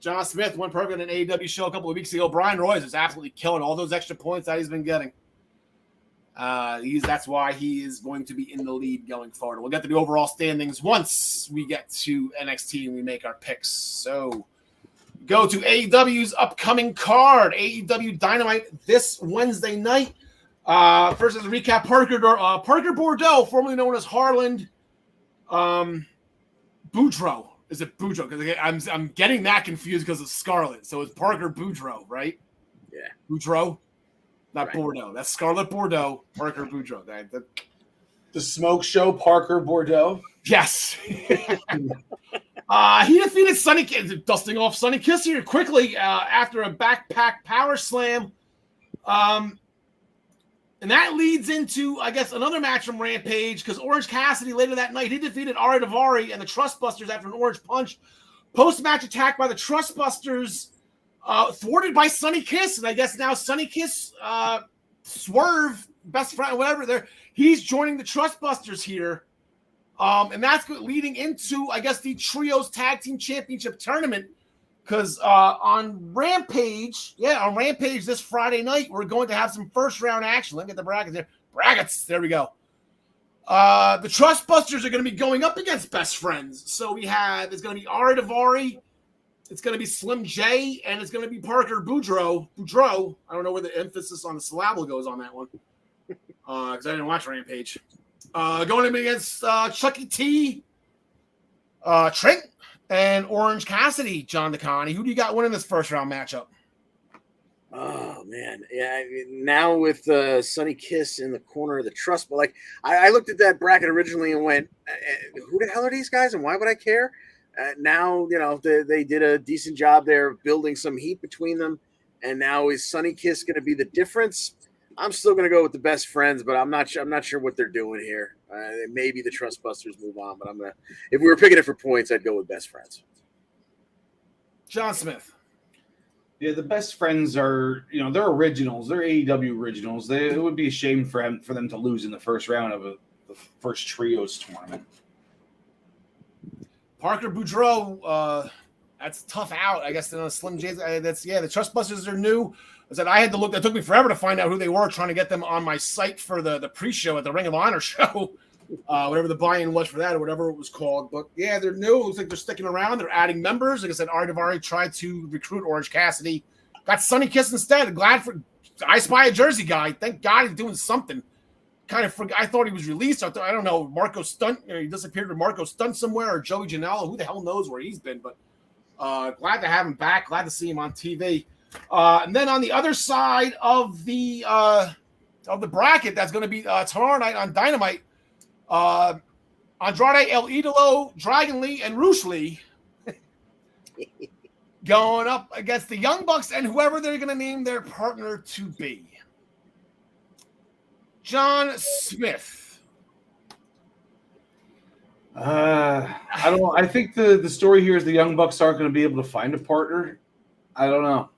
John Smith went perfect in an AEW show a couple of weeks ago. Brian Royce is absolutely killing all those extra points that he's been getting. That's why he is going to be in the lead going forward. We'll get to the overall standings once we get to NXT and we make our picks. So go to AEW's upcoming card, AEW Dynamite this Wednesday night. First, as a recap, Parker Bordeaux, formerly known as Harland Boudreaux. Is it Boudreaux? Because I'm getting that confused because of Scarlett. So it's Parker Boudreaux, right? Yeah. Boudreaux? Not right. Bordeaux. That's Scarlett Bordeaux, Parker Boudreaux. The smoke show, Parker Bordeaux. Yes. He defeated Sonny Kiss, dusting off Sonny Kiss here quickly after a backpack power slam. And that leads into, I guess, another match from Rampage, because Orange Cassidy later that night, he defeated Ari Daivari and the Trustbusters after an orange punch. Post-match attack by the Trustbusters, thwarted by Sonny Kiss. And I guess now Sonny Kiss, Swerve, best friend, whatever, he's joining the Trustbusters here. And that's leading into, I guess, the Trios Tag Team Championship Tournament. Because on Rampage this Friday night, we're going to have some first-round action. Let me get the brackets there. Brackets, there we go. The Trustbusters are going to be going up against Best Friends. So it's going to be Ari Daivari, it's going to be Slim J, and it's going to be Parker Boudreaux. I don't know where the emphasis on the syllable goes on that one. Because I didn't watch Rampage. Going up against Chucky T, Trent, and Orange Cassidy, John DeConnie. Who do you got winning this first round matchup? Oh man, yeah. Now with Sonny Kiss in the corner of the Trust, but like I looked at that bracket originally and went, "Who the hell are these guys, and why would I care?" Now they did a decent job there of building some heat between them, and now is Sonny Kiss going to be the difference? I'm still going to go with the Best Friends, but I'm not sure what they're doing here. Maybe the Trustbusters move on, but if we were picking it for points, I'd go with Best Friends. John Smith. Yeah, the Best Friends are, they're originals. They're AEW originals. It would be a shame for them to lose in the first round of the first Trios tournament. Parker Boudreaux, that's tough out. I guess Slim J's. The Trustbusters are new. I had to look. It took me forever to find out who they were, trying to get them on my site for the pre-show at the Ring of Honor show, whatever the buy-in was for that or whatever it was called. But yeah, they're new. It looks like they're sticking around. They're adding members. Like I said, Ari Daivari tried to recruit Orange Cassidy. Got Sonny Kiss instead. Glad for I Spy a Jersey guy. Thank God he's doing something. Kind of I thought he was released. I don't know. Marco Stunt. He disappeared with Marco Stunt somewhere, or Joey Janela. Who the hell knows where he's been? But glad to have him back. Glad to see him on TV. And then on the other side of the bracket, that's going to be tomorrow night on Dynamite. Andrade El Idolo, Dragon Lee, and Roosh Lee going up against the Young Bucks and whoever they're going to name their partner to be. John Smith. I don't know. I think the story here is the Young Bucks aren't going to be able to find a partner. I don't know.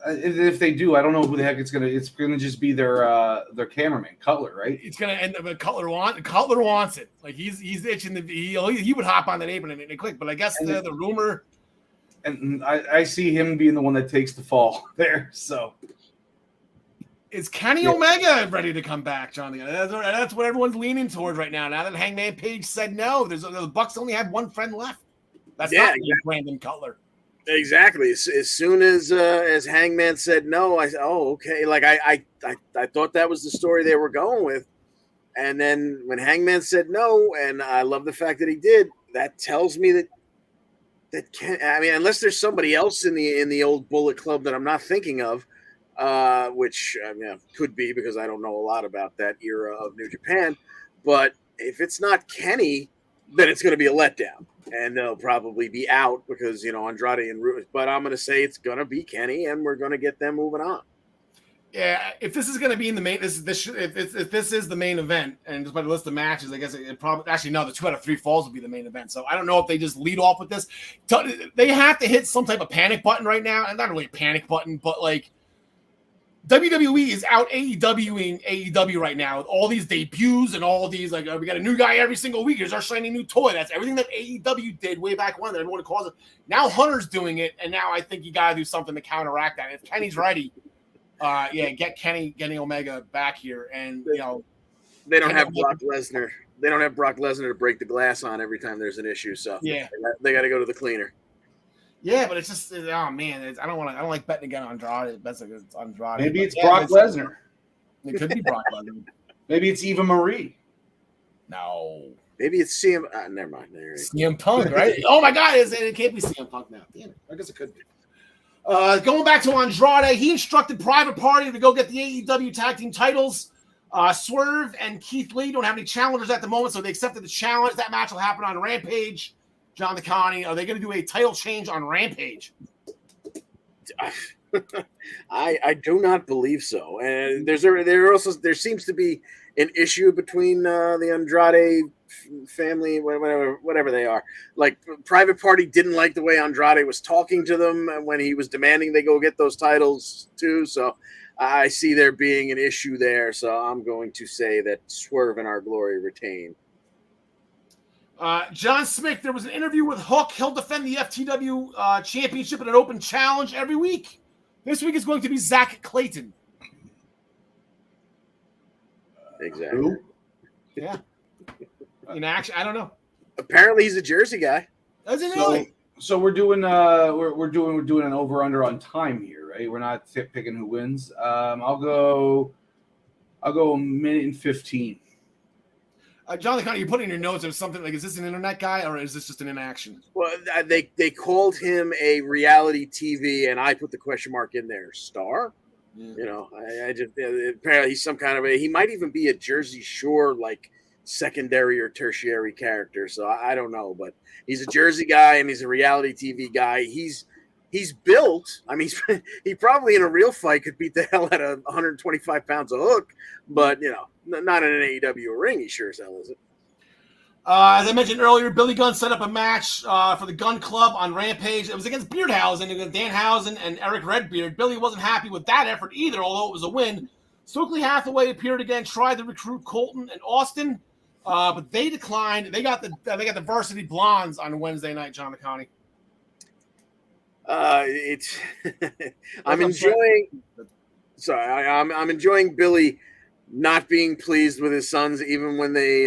If they do, I don't know who the heck it's gonna. It's gonna just be their cameraman, Cutler, right? It's gonna end up. Cutler wants it. Like he's itching. He would hop on that apron and click. But I guess the rumor. And I see him being the one that takes the fall there. So is Kenny Omega ready to come back, Johnny? That's what everyone's leaning towards right now. Now that Hangman Page said no, the Bucks only have one friend left. That's not Brandon Cutler. Exactly. As soon as Hangman said no, I said, "Oh, okay." Like I thought that was the story they were going with, and then when Hangman said no, and I love the fact that he did, that tells me that unless there's somebody else in the old Bullet Club that I'm not thinking of, which could be because I don't know a lot about that era of New Japan, but if it's not Kenny, then it's going to be a letdown. And they'll probably be out because, Andrade and Ruth. But I'm going to say it's going to be Kenny, and we're going to get them moving on. Yeah, if this is going to be in the main, if this is the main event, and just by the list of matches, I guess it probably the 2 out of 3 falls will be the main event. So I don't know if they just lead off with this. They have to hit some type of panic button right now, and not really a panic button, but like WWE is out AEWing AEW right now with all these debuts and all these we got a new guy every single week. Here's our shiny new toy. That's everything that AEW did way back when that everyone calls it. Now Hunter's doing it, and now I think you got to do something to counteract that. If Kenny's ready, get Kenny Omega back here, and they don't Kenny have Omega- Brock Lesnar. They don't have Brock Lesnar to break the glass on every time there's an issue. So Yeah. they got to go to the cleaner. Yeah, but it's just oh man, I don't like betting again on Andrade. That's like it's Andrade. Maybe it's But, Brock Lesnar. It could be Brock Lesnar. Maybe it's Eva Marie. No. Maybe it's CM. Never mind. CM Punk, right? Oh my God, it can't be CM Punk now. Damn it. I guess it could be. Going back to Andrade, he instructed Private Party to go get the AEW tag team titles. Swerve and Keith Lee don't have any challengers at the moment, so they accepted the challenge. That match will happen on Rampage. John DeConnie, are they going to do a title change on Rampage? I do not believe so. And there seems to be an issue between the Andrade family, whatever they are. Like Private Party didn't like the way Andrade was talking to them when he was demanding they go get those titles too. So I see there being an issue there. So I'm going to say that Swerve and Our Glory retain. John Smith, there was an interview with Hook. He'll defend the FTW championship in an open challenge every week. This week is going to be Zach Clayton. Exactly. Who? Yeah. In action, I don't know. Apparently, he's a Jersey guy. Does it really? So we're doing we're doing an over under on time here, right? We're not picking who wins. I'll go a minute and 15. John DeConnie, you put in your notes or something like, is this an internet guy or is this just an inaction? Well, they called him a reality TV, and I put the question mark in there. Star? Yeah. You know, I just apparently he's some kind of he might even be a Jersey Shore like secondary or tertiary character. So I don't know, but he's a Jersey guy and he's a reality TV guy. He's built. I mean, he probably in a real fight could beat the hell out of 125 pounds of Hook, but not in an AEW ring. He sure as hell isn't. As I mentioned earlier, Billy Gunn set up a match for the Gun Club on Rampage. It was against Beardhausen, against Danhausen and Eric Redbeard. Billy wasn't happy with that effort either, although it was a win. Stokely Hathaway appeared again, tried to recruit Colton and Austin, but they declined. They got the Varsity Blondes on Wednesday night, John DeConnie. I'm enjoying. Sorry, I'm enjoying Billy not being pleased with his sons even when they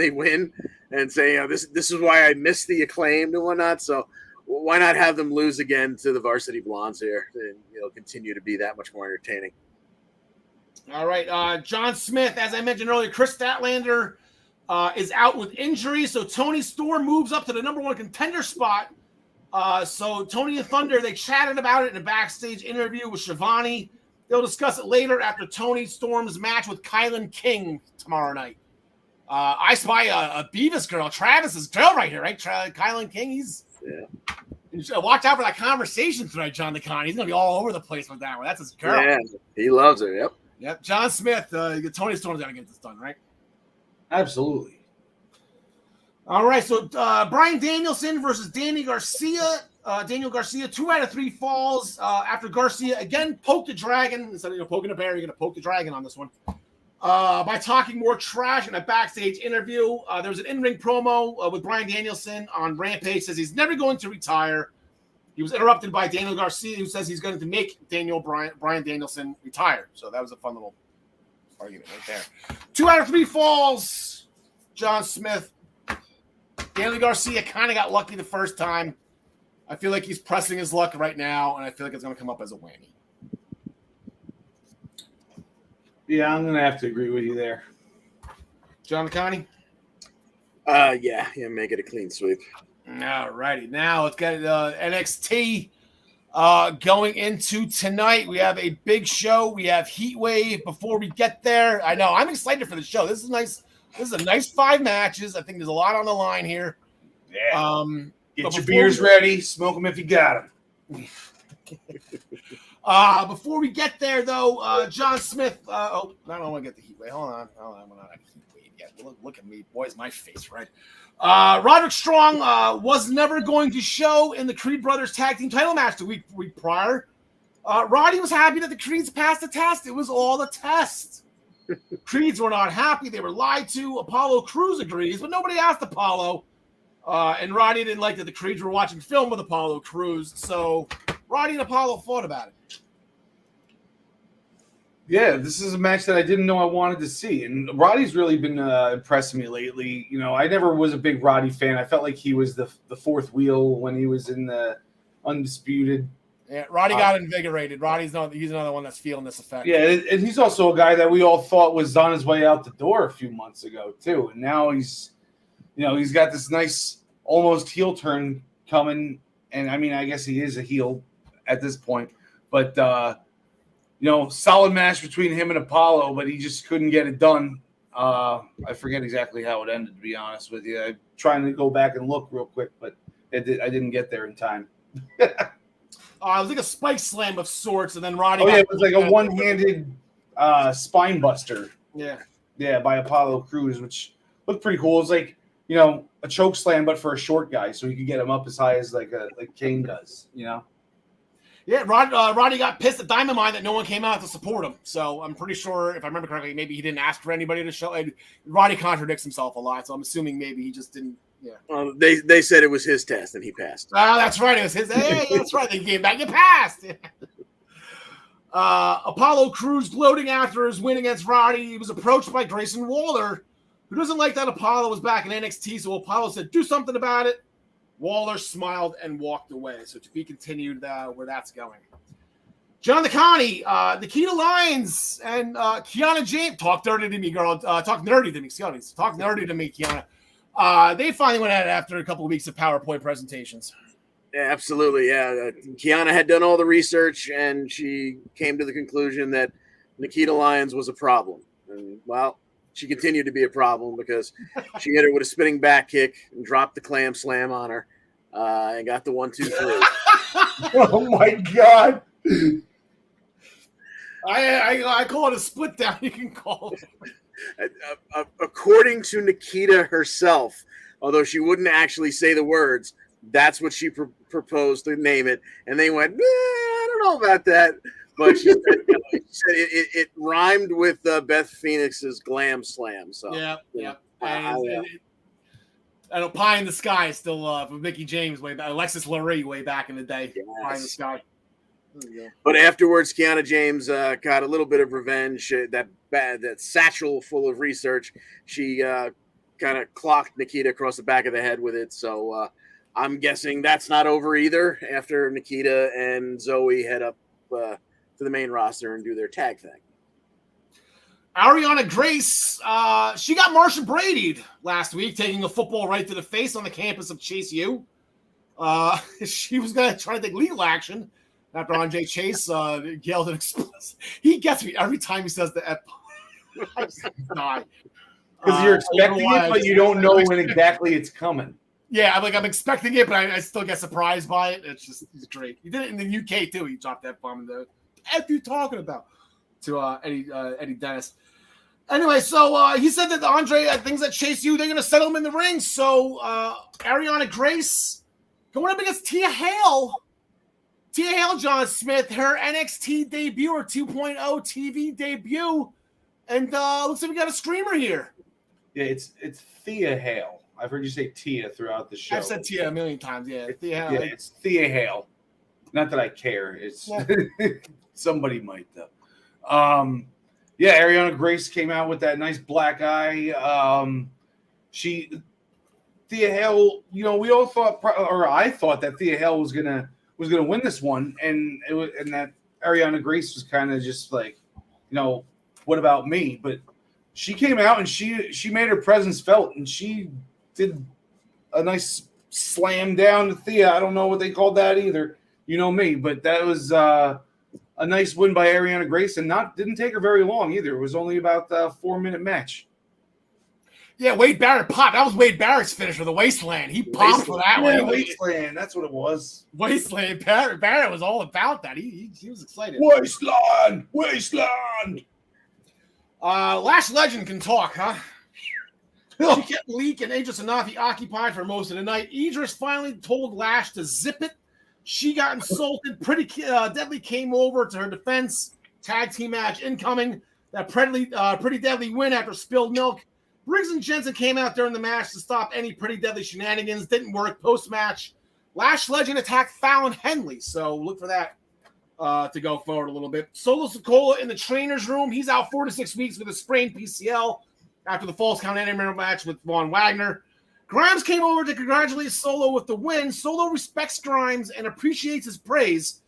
win, and saying this is why I missed the Acclaimed and whatnot. So why not have them lose again to the Varsity Blondes here, and continue to be that much more entertaining. All right, John Smith, as I mentioned earlier, Chris Statlander is out with injury, so Tony Storm moves up to the number one contender spot. So Tony and Thunder, they chatted about it in a backstage interview with Shivani. They'll discuss it later after Tony Storm's match with Kylan King tomorrow night. I spy a Beavis girl, Travis's girl right here, right? Kylan King, watch out for that conversation tonight, John DeConnie. He's going to be all over the place with that one. That's his girl. Yeah, he loves her, yep. Yep, John Smith, Tony Storm's got to get this done, right? Absolutely. All right, so Bryan Danielson versus Danny Garcia. Daniel Garcia, 2 out of 3 falls after Garcia again poked the dragon. Instead of poking a bear, you're going to poke the dragon on this one. By talking more trash in a backstage interview. There was an in-ring promo with Bryan Danielson on Rampage. Says he's never going to retire. He was interrupted by Daniel Garcia, who says he's going to make Bryan Danielson retire. So that was a fun little argument right there. 2 out of 3 falls, John Smith. Daniel Garcia kind of got lucky the first time. I feel like he's pressing his luck right now, and I feel like it's going to come up as a whammy. Yeah, I'm going to have to agree with you there. John DeConnie? Yeah, make it a clean sweep. All righty. Now let's get NXT going into tonight. We have a big show. We have Heat Wave. Before we get there, I know I'm excited for the show. This is nice. This is a nice 5 matches. I think there's a lot on the line here. Yeah. Get your beers ready. Smoke them if you got them. Before we get there, though, John Smith. I don't want to get the Heat Wave. Hold on. We're not at Heat Wave yet. Look at me. Boy's my face, right? Roderick Strong was never going to show in the Creed Brothers Tag Team title match the week prior. Roddy was happy that the Creeds passed the test. It was all a test. Creeds were not happy. They were lied to. Apollo Crews agrees, but nobody asked Apollo. And Roddy didn't like that the Creeds were watching film with Apollo Crews. So Roddy and Apollo fought about it. Yeah, this is a match that I didn't know I wanted to see, and Roddy's really been impressing me lately. You know, I never was a big Roddy fan. I felt like he was the fourth wheel when he was in the Undisputed. Yeah, Roddy got invigorated. He's another one that's feeling this effect. Yeah, and he's also a guy that we all thought was on his way out the door a few months ago too, and now he's got this nice almost heel turn coming. And I mean, I guess he is a heel at this point, but solid match between him and Apollo, but he just couldn't get it done. I forget exactly how it ended, to be honest with you. I'm trying to go back and look real quick, but I didn't get there in time. It was like a spike slam of sorts, and then Roddy. It was like a one-handed spine buster. Yeah, by Apollo Crews, which looked pretty cool. It was like a choke slam, but for a short guy, so you could get him up as high as like Kane does. Yeah, Roddy got pissed at Diamond Mine that no one came out to support him. So I'm pretty sure, if I remember correctly, maybe he didn't ask for anybody to show. And Roddy contradicts himself a lot, so I'm assuming maybe he just didn't. Yeah. Well, they said it was his test and he passed. Oh, that's right. It was his. Hey, that's right. They gave back. You passed. Apollo Crews gloating after his win against Roddy. He was approached by Grayson Waller, who doesn't like that Apollo was back in NXT. So Apollo said, "Do something about it." Waller smiled and walked away. So to be continued where that's going. John DeConnie, Nikita Lyons, and Kiana James. Talk dirty to me, girl. Talk nerdy to me. Excuse me. Talk nerdy to me, Kiana. They finally went at it after a couple of weeks of PowerPoint presentations. Yeah, absolutely. Yeah. Kiana had done all the research, and she came to the conclusion that Nikita Lyons was a problem. And, well, she continued to be a problem because she hit her with a spinning back kick and dropped the clam slam on her and got the 1, 2, 3. Oh, my God. I call it a split down. You can call it. According to Nikita herself, although she wouldn't actually say the words, that's what she proposed to name it. And they went, I don't know about that. But she said, it rhymed with Beth Phoenix's Glam Slam. So yeah. And I know Pie in the Sky is still from Mickey James way back, Alexis Lurie way back in the day. Yes. Pie in the Sky. But afterwards, Kiana James got a little bit of revenge. That satchel full of research, she kind of clocked Nikita across the back of the head with it. So I'm guessing that's not over either after Nikita and Zoe head up to the main roster and do their tag thing. Ariana Grace, she got Marsha Brady'd last week, taking a football right to the face on the campus of Chase U. She was going to try to take legal action after Andre Chase yelled and explosive. He gets me every time he says the F. I just die. Because you're expecting it, but you don't know when exactly it's coming. Yeah, I'm expecting it, but I still get surprised by it. It's great. He did it in the UK too. He dropped that bomb in the F you talking about to Eddie Dennis. Anyway, so he said that Andre things that Chase U, they're going to settle him in the ring. So Ariana Grace going up against Tia Hale. Tia Hale, John Smith, her NXT debut, her 2.0 TV debut. And looks like we got a screamer here. Yeah, it's Thea Hale. I've heard you say Tia throughout the show. I've said Tia a million times. Yeah, Thea Hale. Yeah, it's Thea Hale. Not that I care. It's somebody might though. Ariana Grace came out with that nice black eye. Thea Hale. We all thought, or I thought that Thea Hale was gonna win this one, and that Ariana Grace was kind of just like, what about me? But she came out and she made her presence felt, and she did a nice slam down to Thea. I don't know what they called that either. You know me, but that was a nice win by Ariana Grace, and didn't take her very long either. It was only about a 4-minute match. Yeah, Wade Barrett popped. That was Wade Barrett's finisher, the Wasteland. He popped for that one. Wasteland, that's what it was. Wasteland. Barrett was all about that. He was excited. Wasteland. Lash Legend can talk, huh? She kept Leak and Idris Anafi occupied for most of the night. Idris finally told Lash to zip it. She got insulted. Pretty Deadly came over to her defense. Tag team match incoming. That Pretty Deadly win after spilled milk. Briggs and Jensen came out during the match to stop any Pretty Deadly shenanigans. Didn't work post-match. Lash Legend attacked Fallon Henley, so look for that to go forward a little bit. Solo Sikoa in the trainer's room. He's out 4 to 6 weeks with a sprained PCL after the Falls Count Anywhere match with Von Wagner. Grimes came over to congratulate Solo with the win. Solo respects Grimes and appreciates his praise.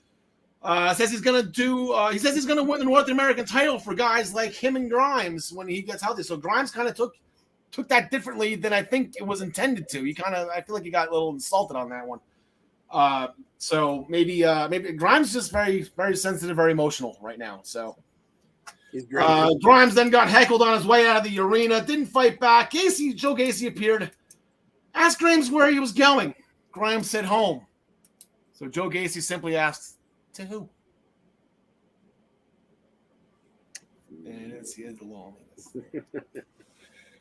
Says he's gonna win the North American title for guys like him and Grimes when he gets healthy. So Grimes kind of took that differently than I think it was intended to. I feel like he got a little insulted on that one. So maybe Grimes just very, very sensitive, very emotional right now. So Grimes then got heckled on his way out of the arena. Didn't fight back. Joe Gacy appeared. Asked Grimes where he was going. Grimes said home. So Joe Gacy simply asked, to who? And it's the loneliness.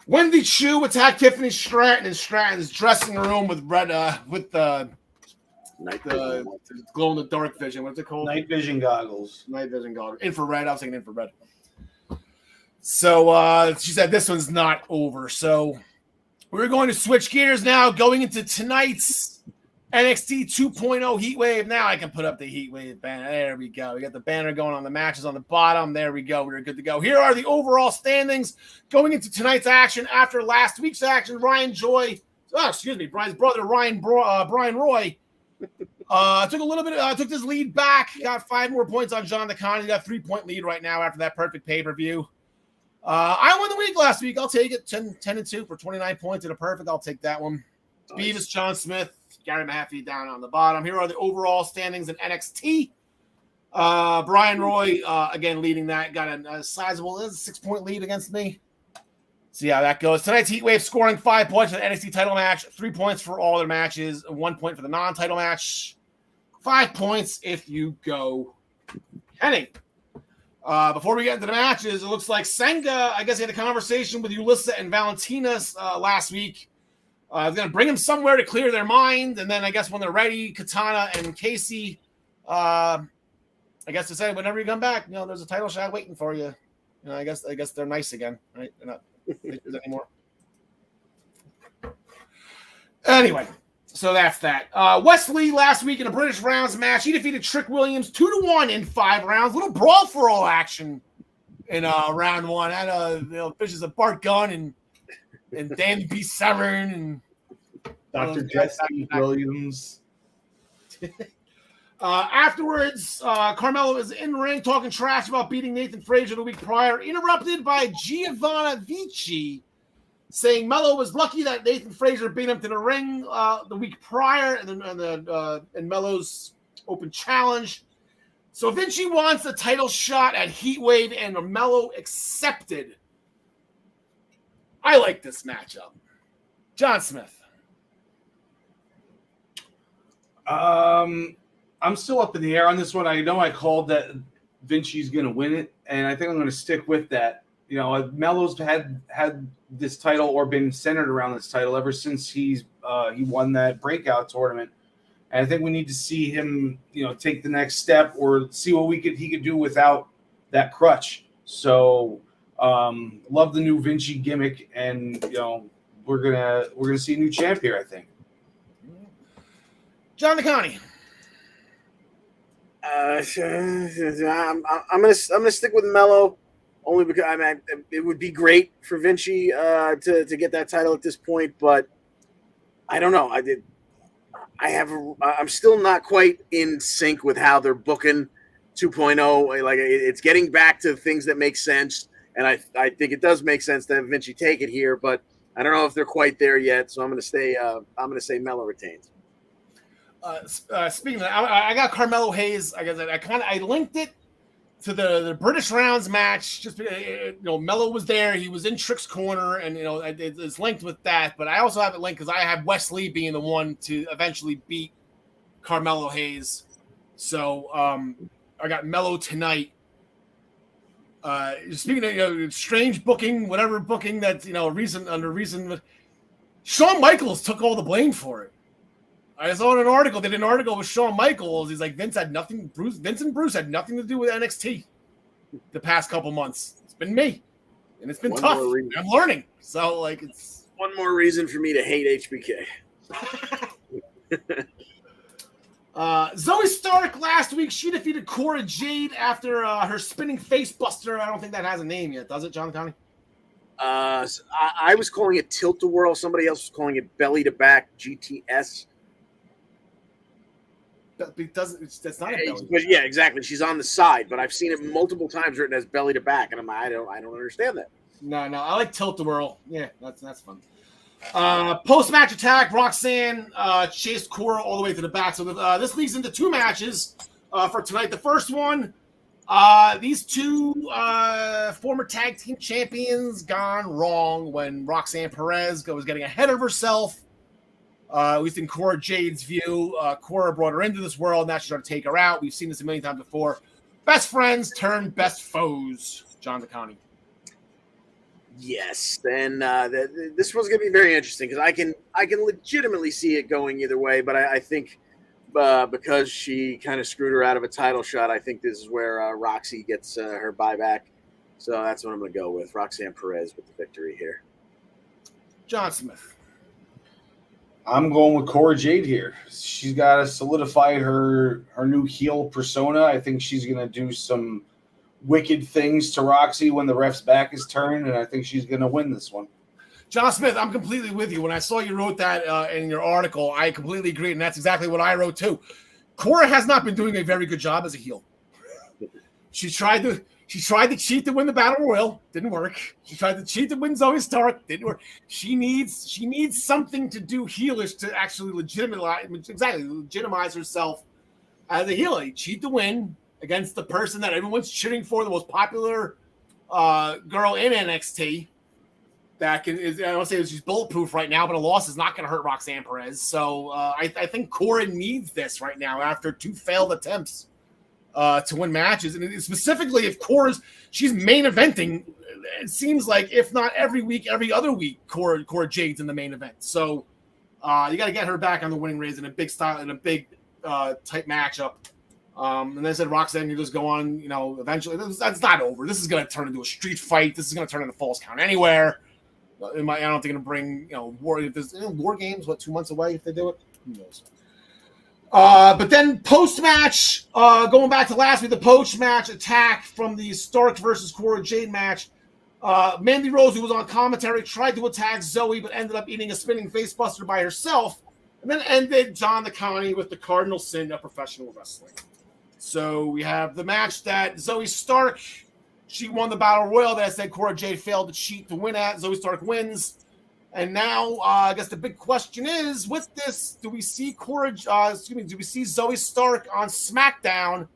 Wendy Chu attacked Tiffany Stratton in Stratton's dressing room with the glow in the dark vision. What's it called? Night vision goggles. Night vision goggles. Infrared. I was thinking infrared. So she said this one's not over. So we're going to switch gears now, going into tonight's NXT 2.0 Heatwave. Now I can put up the Heatwave banner. There we go. We got the banner going on the matches on the bottom. There we go. We're good to go. Here are the overall standings going into tonight's action after last week's action. Brian's brother Brian Roy took this lead back. Got 5 more points on John DeCon. He got a 3-point lead right now after that perfect pay-per-view. I won the week last week. I'll take it. 10-2 for 29 points and a perfect. I'll take that one. Nice. Beavis, John Smith, Gary Mehaffy down on the bottom. Here are the overall standings in NXT. Brian Roy, again, leading that. Got a sizable 6-point lead against me. See how that goes. Tonight's Heatwave scoring 5 points for the NXT title match, 3 points for all their matches, 1 point for the non-title match, 5 points if you go Kenny. Before we get into the matches, it looks like Senga, I guess he had a conversation with Ulyssa and Valentinas last week. I was going to bring them somewhere to clear their mind, and then I guess when they're ready, Katana and Casey, I guess to say whenever you come back, there's a title shot waiting for you. I guess they're nice again, right? They're not bitches anymore. Anyway, so that's that. Wesley last week in a British rounds match, he defeated Trick Williams 2-1 in 5 rounds. Little brawl for all action in round 1. Had fishes of Bart Gunn and Dan B. Severn and Dr. Jesse Williams. Afterwards, Carmelo is in the ring talking trash about beating Nathan Frazier the week prior, interrupted by Giovanna Vici, saying Melo was lucky that Nathan Frazier beat him to the ring the week prior in Melo's open challenge. So Vinci wants the title shot at Heatwave, and Melo accepted. I like this matchup. John Smith. I'm still up in the air on this one. I know I called that Vinci's going to win it, and I think I'm going to stick with that. Melo's had this title or been centered around this title ever since he won that breakout tournament. And I think we need to see him, take the next step or see what he could do without that crutch. So love the new Vinci gimmick, and we're gonna see a new champ here, I think. John DeConnie. I'm gonna stick with Melo, only because it would be great for Vinci to get that title at this point, but I don't know. I'm still not quite in sync with how they're booking 2.0. Like, it's getting back to things that make sense, and I think it does make sense to have Vinci take it here, but I don't know if they're quite there yet. So I'm gonna say Melo retains. Speaking of that, I got Carmelo Hayes. I guess I linked it to the British rounds match. Just Melo was there. He was in Trick's corner, and it's linked with that. But I also have it linked because I have Wes Lee being the one to eventually beat Carmelo Hayes. So I got Melo tonight. Speaking of strange booking, whatever booking that reason, Shawn Michaels took all the blame for it. I saw in an article. They did an article with Shawn Michaels. He's like, Vince and Bruce had nothing to do with NXT the past couple months. It's been me, and it's been tough. I'm learning. So it's one more reason for me to hate HBK. Zoe Stark last week, she defeated Cora Jade after her spinning face buster. I don't think that has a name yet, does it, John Connie? I was calling it tilt-a-whirl. Somebody else was calling it belly to back GTS. That's not a belly. But yeah, exactly. She's on the side, but I've seen it multiple times written as belly to back, and I don't understand that. No, I like tilt-a-whirl. Yeah, that's fun. Post-match attack, Roxanne chased Cora all the way to the back. So this leads into two matches for tonight. The first one, these two former tag team champions gone wrong when Roxanne Perez was getting ahead of herself. At least in Cora Jade's view, Cora brought her into this world. Now she's trying to take her out. We've seen this a million times before. Best friends turn best foes. John DeConnie. Yes, and this one's going to be very interesting because I can legitimately see it going either way. But I think because she kind of screwed her out of a title shot, I think this is where Roxy gets her buyback. So that's what I'm going to go with. Roxanne Perez with the victory here. John Smith. I'm going with Cora Jade here. She's got to solidify her new heel persona. I think she's going to do some wicked things to Roxy when the ref's back is turned, and I think she's going to win this one. John Smith, I'm completely with you. When I saw you wrote that in your article, I completely agree, and that's exactly what I wrote too. Cora has not been doing a very good job as a heel. She tried to cheat to win the Battle Royal, didn't work. She tried to cheat to win Zoe Stark, didn't work. She needs something to do heelish to actually legitimize herself as a heel. You cheat to win against the person that everyone's cheering for, the most popular girl in NXT. I don't say she's bulletproof right now, but a loss is not going to hurt Roxanne Perez. So I think Cora needs this right now after two failed attempts to win matches. And specifically, if she's main eventing, it seems like if not every week, every other week, Cora Jade's in the main event. So you got to get her back on the winning ways in a big style, in a big type matchup. And they said Roxanne, you just go on, eventually. That's not over. This is going to turn into a street fight. This is going to turn into Falls Count Anywhere. I don't think going to bring, war games, 2 months away if they do it? Who knows? But then post-match, going back to last week, the post-match attack from the Stark versus Cora Jade match. Mandy Rose, who was on commentary, tried to attack Zoe, but ended up eating a spinning facebuster by herself, and then ended John DeConnie with the cardinal sin of professional wrestling. So we have the match that Zoe Stark, she won the Battle Royal that I said Cora Jade failed to cheat to win at. Zoe Stark wins. And now, I guess the big question is, with this, do we see Zoe Stark on SmackDown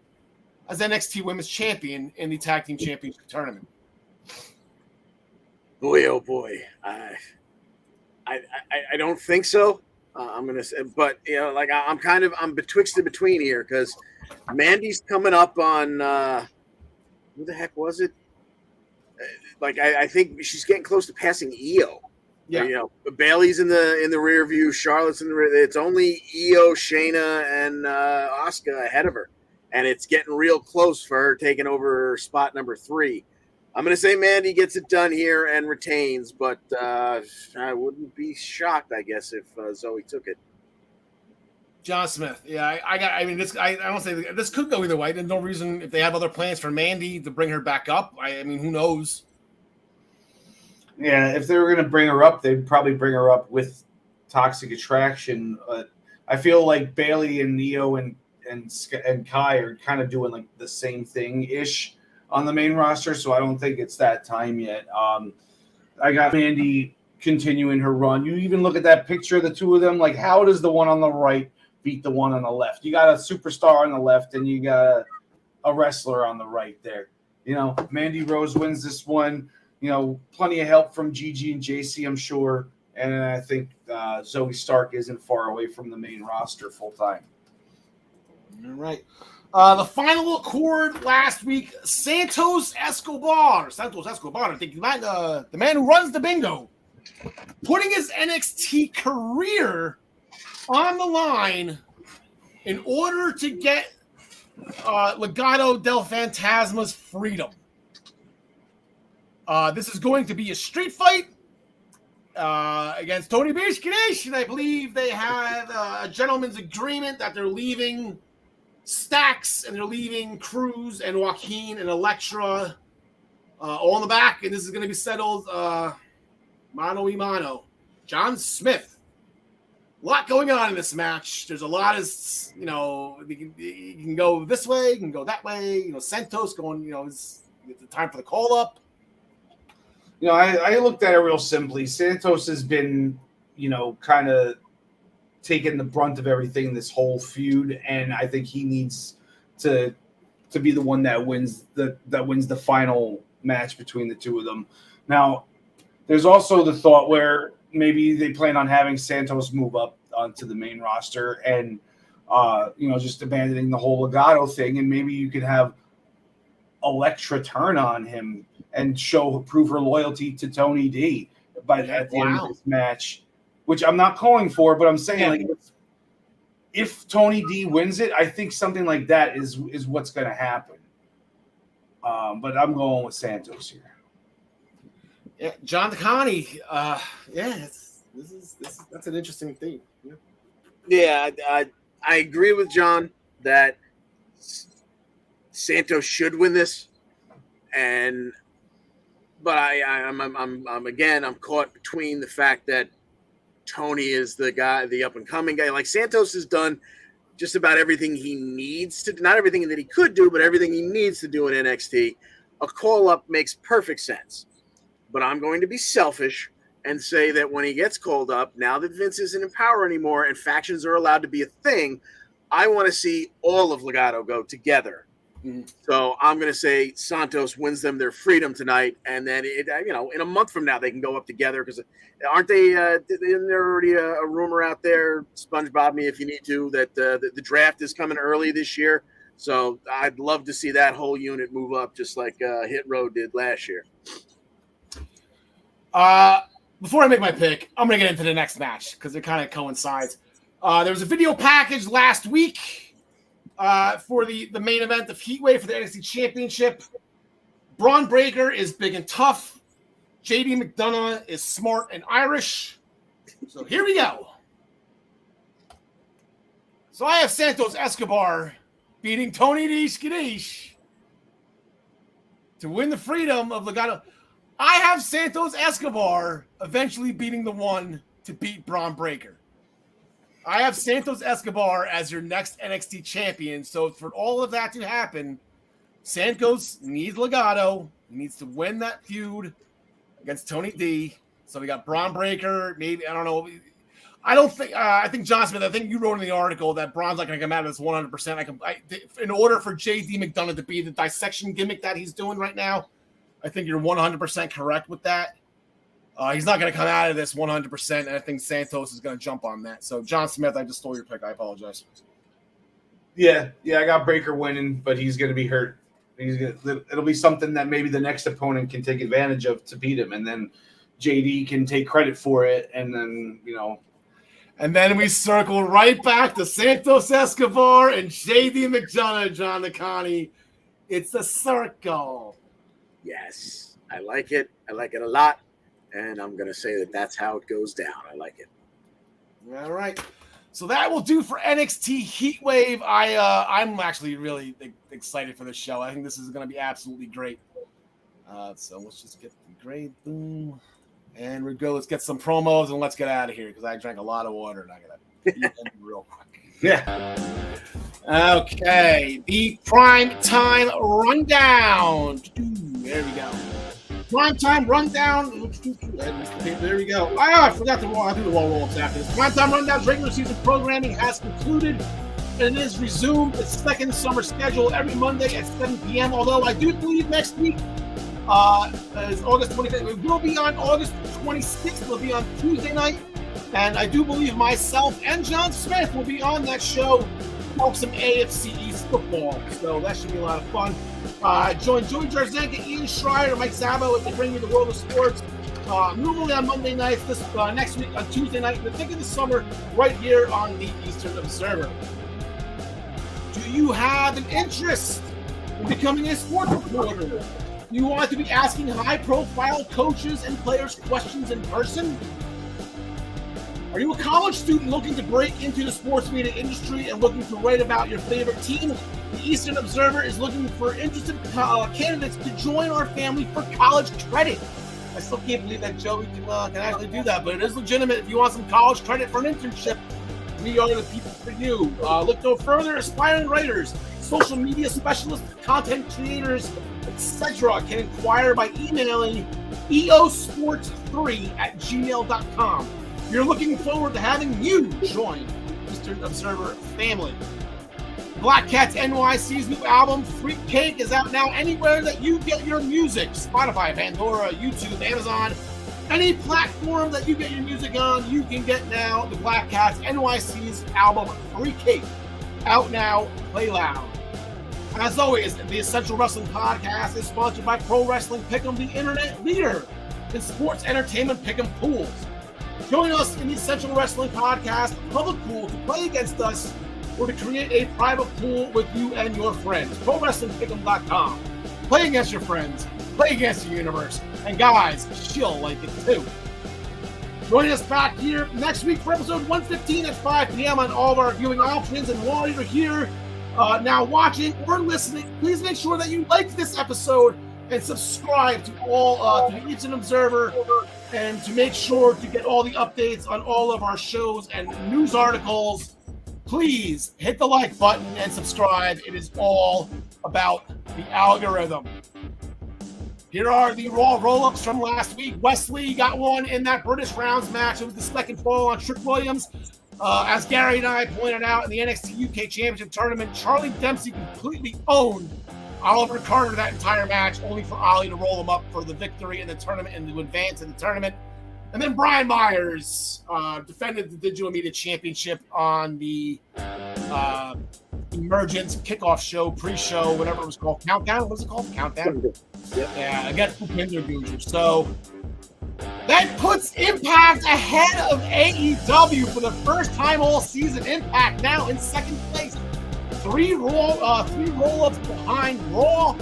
as NXT Women's Champion in the Tag Team Championship Tournament? Boy, oh boy. I don't think so. I'm going to say, but, I'm betwixt and between here because Mandy's coming up on, who the heck was it? I think she's getting close to passing Io. Yeah. Bailey's in the rear view, Charlotte's in the rear. It's only Io, Shayna, and Asuka ahead of her, and it's getting real close for her taking over spot number 3. I'm going to say Mandy gets it done here and retains, but I wouldn't be shocked, I guess, if Zoe took it. John Smith, yeah, I don't say this could go either way. There's no reason if they have other plans for Mandy to bring her back up. I mean, who knows? Yeah, if they were going to bring her up, they'd probably bring her up with Toxic Attraction. But I feel like Bailey and Neo and Kai are kind of doing like the same thing ish on the main roster, so I don't think it's that time yet. I got Mandy continuing her run. You even look at that picture of the two of them. Like, how does the one on the right beat the one on the left? You got a superstar on the left, and you got a wrestler on the right there. Mandy Rose wins this one. Plenty of help from Gigi and JC, I'm sure. And I think Zoe Stark isn't far away from the main roster full time. All right. The final accord last week, Santos Escobar, I think the man who runs the bingo, putting his NXT career on the line in order to get Legado del Fantasma's freedom. This is going to be a street fight. against Tony Bish, and I believe they have a gentleman's agreement that they're leaving Stax and they're leaving Cruz and Joaquin and Elektra all in the back, and this is going to be settled mano a mano. John Smith. A lot going on in this match. There's a lot of, you can go this way, you can go that way. Santos going, it's the time for the call up. I looked at it real simply. Santos has been, kind of taking the brunt of everything this whole feud, and I think he needs to be the one that wins the final match between the two of them. Now, there's also the thought where maybe they plan on having Santos move up onto the main roster and just abandoning the whole Legado thing, and maybe you could have Elektra turn on him and prove her loyalty to Tony D at the end of this match, which I'm not calling for, but I'm saying if Tony D wins it, I think something like that is what's going to happen. But I'm going with Santos here. Yeah, John DeConnie. That's an interesting thing. Yeah, I agree with John that Santos should win this, but I'm caught between the fact that Tony is the guy, the up and coming guy. Like Santos has done just about everything he needs to, not everything that he could do, but everything he needs to do in NXT. A call up makes perfect sense, but I'm going to be selfish and say that when he gets called up, now that Vince isn't in power anymore and factions are allowed to be a thing, I want to see all of Legado go together. Mm-hmm. So I'm going to say Santos wins them their freedom tonight, and then in a month from now they can go up together, because aren't they? Isn't there already a rumor out there? SpongeBob me if you need to, that the draft is coming early this year. So I'd love to see that whole unit move up, just like Hit Row did last year. Before I make my pick, I'm going to get into the next match because it kind of coincides. There was a video package last week for the main event of Heatwave for the NXT Championship. Braun Breaker is big and tough. JD McDonough is smart and Irish. So here we go. So I have Santos Escobar beating Tony D. Skadeish to win the freedom of Legado. I have Santos Escobar eventually beating the one to beat Braun Breaker. I have Santos Escobar as your next NXT champion. So for all of that to happen, Santos needs Legado. He needs to win that feud against Tony D. So we got Braun Breaker. Maybe, I don't know. I think John Smith, I think you wrote in the article that Braun's not going to come out of this 100%. In order for JD McDonough to be the dissection gimmick that he's doing right now, I think you're 100% correct with that. He's not going to come out of this 100%, and I think Santos is going to jump on that. So, John Smith, I just stole your pick. I apologize. Yeah, I got Breaker winning, but he's going to be hurt. It'll be something that maybe the next opponent can take advantage of to beat him, and then JD can take credit for it, and then, And then we circle right back to Santos Escobar and JD McDonough, John DeConnie. It's a circle. Yes, I like it. I like it a lot. And I'm going to say that that's how it goes down. I like it. All right. So that will do for NXT Heatwave. I'm actually really excited for this show. I think this is going to be absolutely great. So let's just get the grade. Boom. And we go. Let's get some promos and let's get out of here because I drank a lot of water and I got to eat real quick. Yeah. Okay. The prime time rundown. There we go. Prime time rundown. There we go. I forgot to do the roll-ups after this. Prime time rundown's regular season programming has concluded, and it is resumed its second summer schedule every Monday at 7 p.m. Although I do believe next week is August 25th. It will be on August 26th. It will be on Tuesday night, and I do believe myself and John Smith will be on that show to talk some AFC East football. So that should be a lot of fun. Join Joey Jarzenka, Ian Schreier, Mike Szabo as they bring you the world of sports. Normally on Monday nights, this next week on Tuesday night, in the thick of the summer, right here on the Eastern Observer. Do you have an interest in becoming a sports reporter? Do you want to be asking high-profile coaches and players questions in person? Are you a college student looking to break into the sports media industry and looking to write about your favorite team? The Eastern Observer is looking for interested candidates to join our family for college credit. I still can't believe that Joey can actually do that, but it is legitimate. If you want some college credit for an internship, we are the people for you. Look no further. Aspiring writers, social media specialists, content creators, etc. can inquire by emailing eosports3@gmail.com. You're looking forward to having you join Eastern Observer family. Black Cats NYC's new album, Freak Cake, is out now anywhere that you get your music. Spotify, Pandora, YouTube, Amazon. Any platform that you get your music on, you can get now the Black Cats NYC's album, Freak Cake. Out now, play loud. As always, the Essential Wrestling Podcast is sponsored by Pro Wrestling Pick'em, the internet leader in sports entertainment pick'em pools. Join us in the Essential Wrestling Podcast public pool to play against us or to create a private pool with you and your friends. ProWrestlingPick'em.com. Play against your friends. Play against your universe. And guys, she'll like it too. Join us back here next week for episode 115 at 5 p.m. on all of our viewing options. And while you're here, now watching or listening, please make sure that you like this episode and subscribe to all to the Eastern Observer, and to make sure to get all the updates on all of our shows and news articles. Please hit the like button and subscribe. It is all about the algorithm. Here are the Raw roll-ups from last week. Wesley got one in that British Rounds match. It was the second fall on Trick Williams. As Gary and I pointed out in the NXT UK Championship Tournament, Charlie Dempsey completely owned Oliver Carter that entire match, only for Ollie to roll him up for the victory in the tournament and to advance in the tournament. And then Brian Myers defended the Digital Media Championship on the Emergence kickoff show, pre-show, whatever it was called. Countdown? What was it called? Countdown? Yeah, against Bhupinder Gujjar. So that puts Impact ahead of AEW for the first time all season. Impact now in second place. Three roll-ups behind Raw.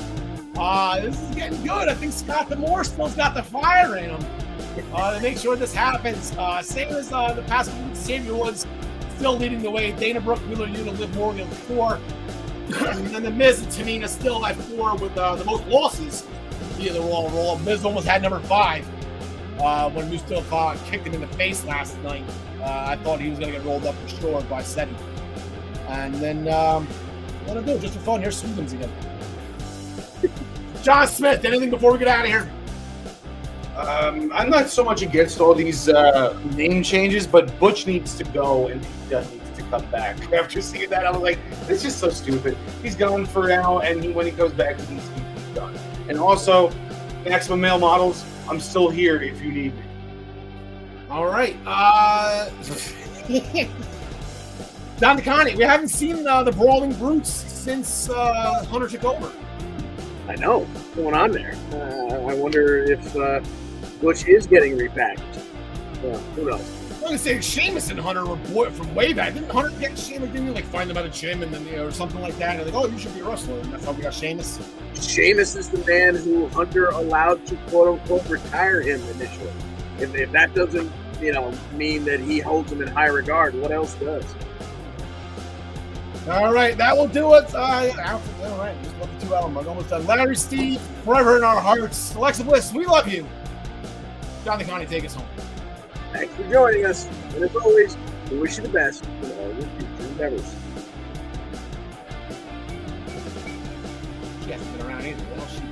This is getting good. I think Scott D'Amore still's got the fire in him to make sure this happens. Same as the past couple weeks, Xavier Woods still leading the way. Dana Brooke, Wheeler Yuta, Liv Morgan 4. And then the Miz and Tamina still at 4 with the most losses via the Raw roll-up. Miz almost had number 5 when Mustafa kicked him in the face last night. I thought he was going to get rolled up for sure by Seti. And then, what do, just for fun, here's Sweetums again. John Smith, anything before we get out of here? I'm not so much against all these name changes, but Butch needs to go and Pete needs to come back. After seeing that, I was like, it's just so stupid. He's gone for now, and when he goes back, he needs to be done. And also, Maximum Male Models, I'm still here if you need me. All right. Don DeConnie, we haven't seen the Brawling Brutes since Hunter took over. I know. What's going on there? I wonder if Butch is getting repackaged. Who knows? I'm going to say Sheamus and Hunter were from way back. Didn't Hunter get Sheamus? Didn't he find him at a gym and then or something like that? And they're like, oh, you should be a wrestler. And that's how we got Sheamus. Sheamus is the man who Hunter allowed to quote unquote retire him initially. If that doesn't, mean that he holds him in high regard, what else does? All right, that will do it. All right, just love the 2 album. I'm almost done. Larry, Steve, forever in our hearts. Alexa Bliss, we love you. John DeConnie, take us home. Thanks for joining us. And as always, we wish you the best in all your future endeavors. She hasn't been around either. Well, she